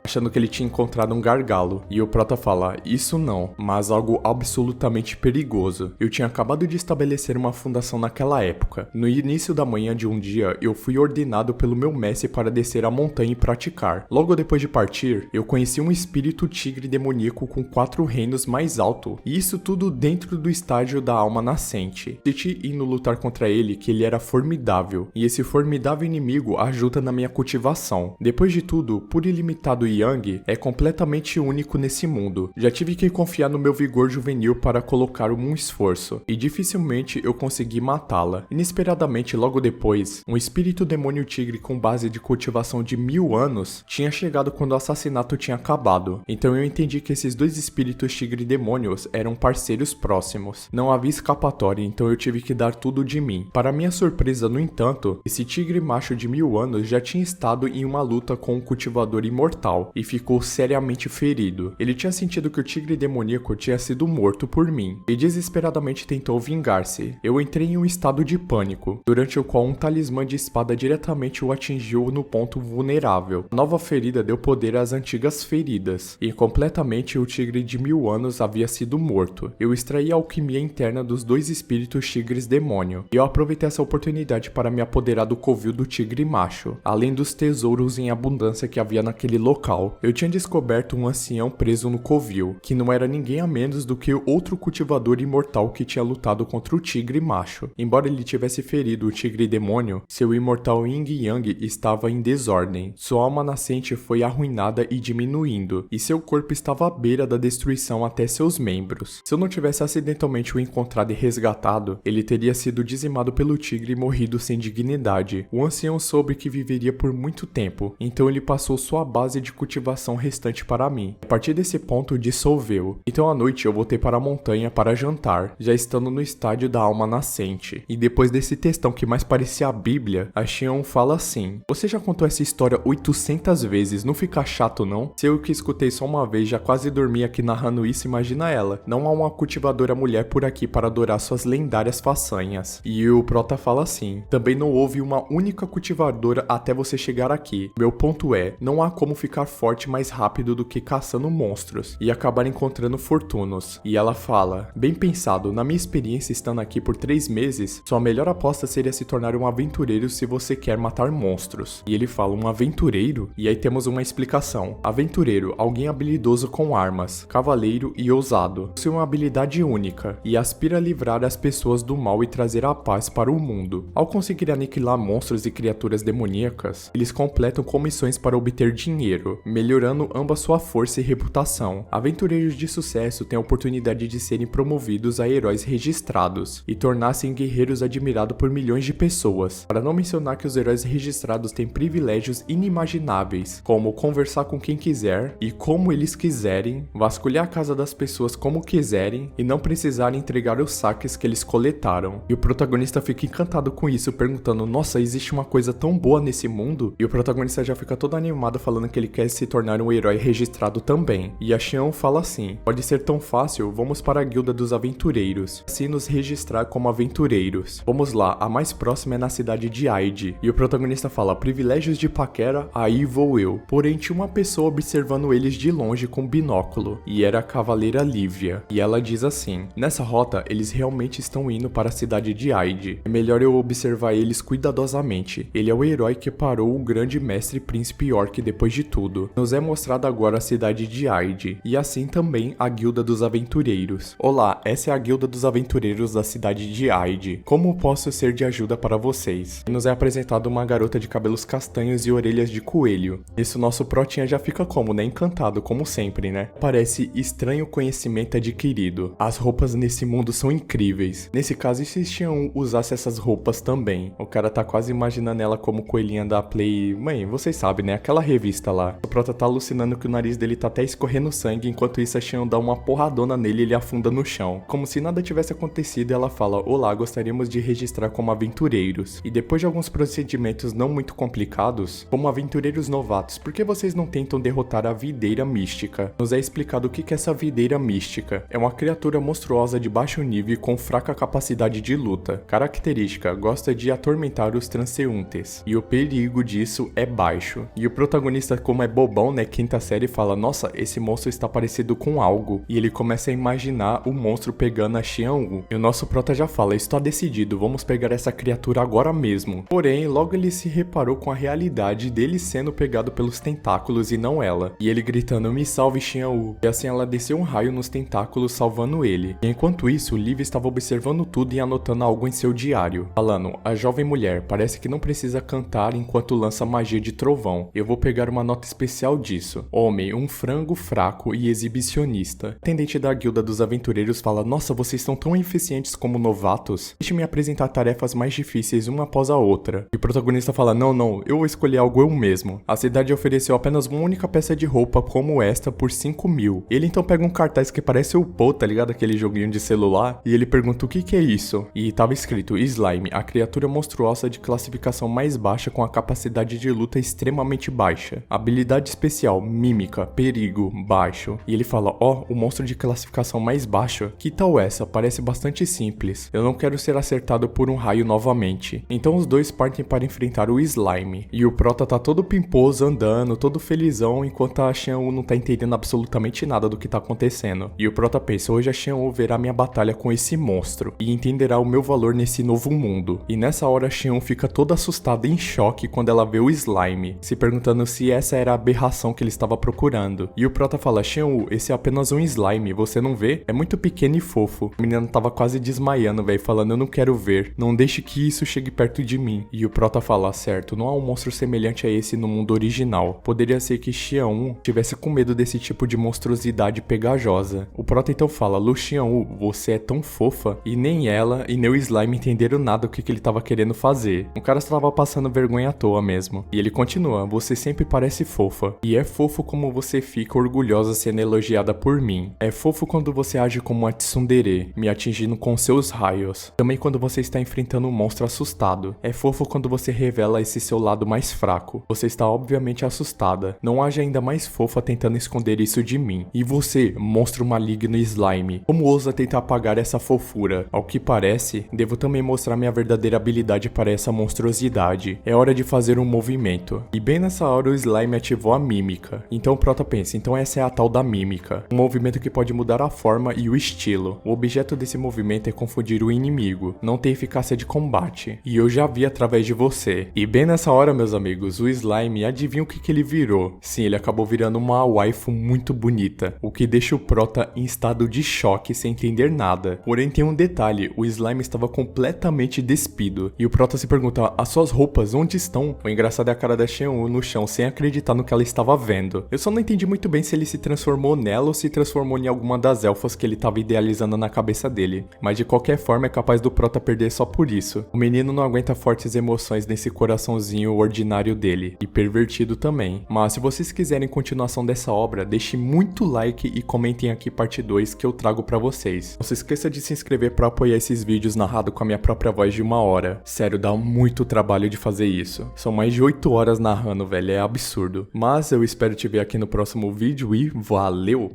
achando que ele tinha encontrado um gargalo. E o prota fala: isso não, mas algo absolutamente perigoso. Eu tinha acabado de estabelecer uma fundação naquela época. No início da manhã de um dia, eu fui ordenado pelo meu mestre para descer a montanha e praticar. Logo depois de partir, eu conheci um espírito tigre demoníaco com 4 reinos mais alto, e isso tudo dentro do estágio da alma nascente. Senti indo lutar contra ele que ele era formidável, e esse formidável inimigo ajuda na minha cultivação. Depois de tudo, puro ilimitado Yang é completamente único nesse mundo. Já tive que confiar no meu vigor juvenil para colocar um esforço, e dificilmente eu consegui matá-la. Inesperadamente, logo depois, um espírito demônio tigre com base de cultivação de 1000 anos tinha chegado quando o assassinato tinha acabado. Então eu entendi que esses dois espíritos tigre demônios eram parceiros próximos. Não havia escapatória, então eu tive que dar tudo de mim. Para minha surpresa, no entanto, esse tigre macho de 1000 anos já tinha estado em uma luta com um cultivador imortal e ficou seriamente ferido. Ele tinha sentido que o tigre demoníaco tinha sido morto por mim e desesperadamente tentou vingar-se. Eu entrei em um estado de pânico, durante o qual um talismã de espada diretamente o atingiu no ponto vulnerável. A nova ferida deu poder às antigas feridas, e completamente o tigre de 1000 anos havia sido morto. Eu extraí a alquimia interna dos dois espíritos tigres demônio, e eu aproveitei essa oportunidade para me apoderar do covil do tigre macho, além dos tesouros em abundância que havia naquele local. Eu tinha descoberto um ancião preso no covil, que não era ninguém a menos do que outro cultivador imortal que tinha lutado contra o tigre macho. Embora ele tivesse ferido o tigre demônio, seu imortal Yin Yang estava em desordem. Sua alma nascente foi arruinada e diminuindo, e seu corpo estava à beira da destruição até seus membros. Se eu não tivesse acidentalmente o encontrado e resgatado, ele teria sido dizimado pelo tigre e morrido sem dignidade. O ancião soube que viveria por muito tempo, então ele passou sua base de cultivação restante para mim. A partir desse ponto, dissolveu. Então à noite eu voltei para a montanha para jantar, já estando no estádio da alma nascente. E depois desse textão que mais parecia a Bíblia, a Xion fala assim: você já contou essa história 800 vezes, não fica chato não? Se eu que escutei só uma vez já quase dormi aqui narrando isso, imagina ela. Não há uma cultivadora mulher por aqui para adorar suas lendárias façanhas. E o prota fala assim: também não houve uma única cultivadora até você chegar aqui. Meu ponto é, não há como ficar forte mais rápido do que caçando monstros e acabar encontrando fortunos. E ela fala: bem pensado, na minha experiência estando aqui por 3 meses, sua melhor aposta seria se tornar um aventureiro se você quer matar monstros. E ele fala: um aventureiro? E aí temos uma explicação. Aventureiro, alguém habilidoso com armas, cavaleiro e ousado. Isso é uma habilidade única. mística e aspira a livrar as pessoas do mal e trazer a paz para o mundo. Ao conseguir aniquilar monstros e criaturas demoníacas, eles completam comissões para obter dinheiro, melhorando ambas sua força e reputação. Aventureiros de sucesso têm a oportunidade de serem promovidos a heróis registrados e tornar-se guerreiros admirados por milhões de pessoas. Para não mencionar que os heróis registrados têm privilégios inimagináveis, como conversar com quem quiser e como eles quiserem, vasculhar a casa das pessoas como quiserem e não precisarem entregar os saques que eles coletaram. E o protagonista fica encantado com isso, perguntando: nossa, existe uma coisa tão boa nesse mundo? E o protagonista já fica todo animado falando que ele quer se tornar um herói registrado também. E a Xion fala assim: pode ser tão fácil, vamos para a guilda dos aventureiros, assim nos registrar como aventureiros. Vamos lá, a mais próxima é na cidade de Aide. E o protagonista fala: privilégios de paquera, aí vou eu. Porém tinha uma pessoa observando eles de longe com binóculo, e era a cavaleira Lívia. E ela diz assim: nessa rota eles realmente estão indo para a cidade de Aide. É melhor eu observar eles cuidadosamente. Ele é o herói que parou o grande mestre príncipe York depois de tudo. Nos é mostrada agora a cidade de Aide, e assim também a guilda dos aventureiros. Olá, essa é a guilda dos aventureiros da cidade de Aide. Como posso ser de ajuda para vocês? E nos é apresentado uma garota de cabelos castanhos e orelhas de coelho. Isso nosso protinha já fica como, né? Encantado, como sempre, né? Parece estranho conhecimento adquirido. As roupas nesse mundo são incríveis. Nesse caso, e se Xion usasse essas roupas também? O cara tá quase imaginando ela como coelhinha da Play... Mãe, vocês sabem, né? Aquela revista lá. O prota tá alucinando que o nariz dele tá até escorrendo sangue, enquanto isso a Xion dá uma porradona nele e ele afunda no chão. Como se nada tivesse acontecido, ela fala: olá, gostaríamos de registrar como aventureiros. E depois de alguns procedimentos não muito complicados, como aventureiros novatos, por que vocês não tentam derrotar a videira mística? Nos é explicado o que é essa videira mística. É uma criatura monstruosa de baixo nível e com fraca capacidade de luta. Característica: gosta de atormentar os transeuntes. E o perigo disso é baixo. E o protagonista, como é bobão, né, quinta série, fala: nossa, esse monstro está parecido com algo. E ele começa a imaginar o monstro pegando a Xianwu. E o nosso prota já fala: está decidido, vamos pegar essa criatura agora mesmo. Porém, logo ele se reparou com a realidade dele sendo pegado pelos tentáculos e não ela. E ele gritando: me salve, Xianwu. E assim ela desceu um raio nos tentáculos, salvando ele. E enquanto isso, Liv estava observando tudo e anotando algo em seu diário, falando: a jovem mulher parece que não precisa cantar enquanto lança magia de trovão. Eu vou pegar uma nota especial disso. Homem, um frango fraco e exibicionista. O atendente da guilda dos aventureiros fala: nossa, vocês são tão eficientes como novatos. Deixe-me apresentar tarefas mais difíceis uma após a outra. E o protagonista fala: não, eu vou escolher algo eu mesmo. A cidade ofereceu apenas uma única peça de roupa como esta por 5.000. Ele então pega um cartaz que parece o Pô, tá ligado? Aquele joguinho de celular. E ele pergunta: o que é isso? E tava escrito: Slime, a criatura monstruosa de classificação mais baixa com a capacidade de luta extremamente baixa. Habilidade especial: mímica, perigo, baixo. E ele fala: ó, o monstro de classificação mais baixa? Que tal essa? Parece bastante simples. Eu não quero ser acertado por um raio novamente. Então os dois partem para enfrentar o Slime. E o prota tá todo pimposo, andando, todo felizão, enquanto a Xianwu não tá entendendo absolutamente nada do que tá acontecendo. E o prota pensa: hoje a Xianwu verá minha batalha com esse monstro e entenderá o meu valor nesse novo mundo. E nessa hora a Xianwu fica toda assustada e em choque quando ela vê o Slime, se perguntando se essa era a aberração que ele estava procurando. E o prota fala: Xianwu, esse é apenas um slime, você não vê? É muito pequeno e fofo. A menina tava quase desmaiando, velho, falando: eu não quero ver, não deixe que isso chegue perto de mim. E o prota fala: certo, não há um monstro semelhante a esse no mundo original. Poderia ser que Xianwu tivesse com medo desse tipo de monstruosidade pegajosa. O prota então fala: Lu Xianwu, você é tão fofa. E nem ela e nem o slime entenderam nada do que ele tava querendo fazer. O cara estava passando vergonha à toa mesmo. E ele continua: você sempre parece fofa. E é fofo como você fica orgulhosa sendo elogiada por mim. É fofo quando você age como uma tsundere, me atingindo com seus raios. Também quando você está enfrentando um monstro assustado. É fofo quando você revela esse seu lado mais fraco. Você está obviamente assustada. Não haja ainda mais fofa tentando esconder isso de mim. E você, monstro maligno slime, como ousa tentar apagar essa fofura? Ao que parece, devo também mostrar minha verdadeira habilidade para essa monstruosidade. É hora de fazer um movimento. E bem nessa hora o slime ativou a mímica. Então o prota pensa: então essa é a tal da mímica. Um movimento que pode mudar a forma e o estilo. O objeto desse movimento é confundir o inimigo. Não tem eficácia de combate. E eu já vi através de você. E bem nessa hora, meus amigos, o slime, adivinha o que ele virou? Sim, ele acabou virando uma waifu muito bonita. O que deixa o prota em estado de choque, sem sem entender nada. Porém tem um detalhe, o slime estava completamente despido. E o Prota se pergunta, as suas roupas onde estão? O engraçado é a cara da Xianwu no chão, sem acreditar no que ela estava vendo. Eu só não entendi muito bem se ele se transformou nela ou se transformou em alguma das elfas que ele estava idealizando na cabeça dele. Mas de qualquer forma é capaz do Prota perder só por isso. O menino não aguenta fortes emoções nesse coraçãozinho ordinário dele. E pervertido também. Mas se vocês quiserem continuação dessa obra, deixe muito like e comentem aqui parte 2 que eu trago pra vocês. Não se esqueça de se inscrever pra apoiar esses vídeos narrados com a minha própria voz de 1 hora. Sério, dá muito trabalho de fazer isso. São mais de 8 horas narrando, velho, é absurdo. Mas eu espero te ver aqui no próximo vídeo e valeu!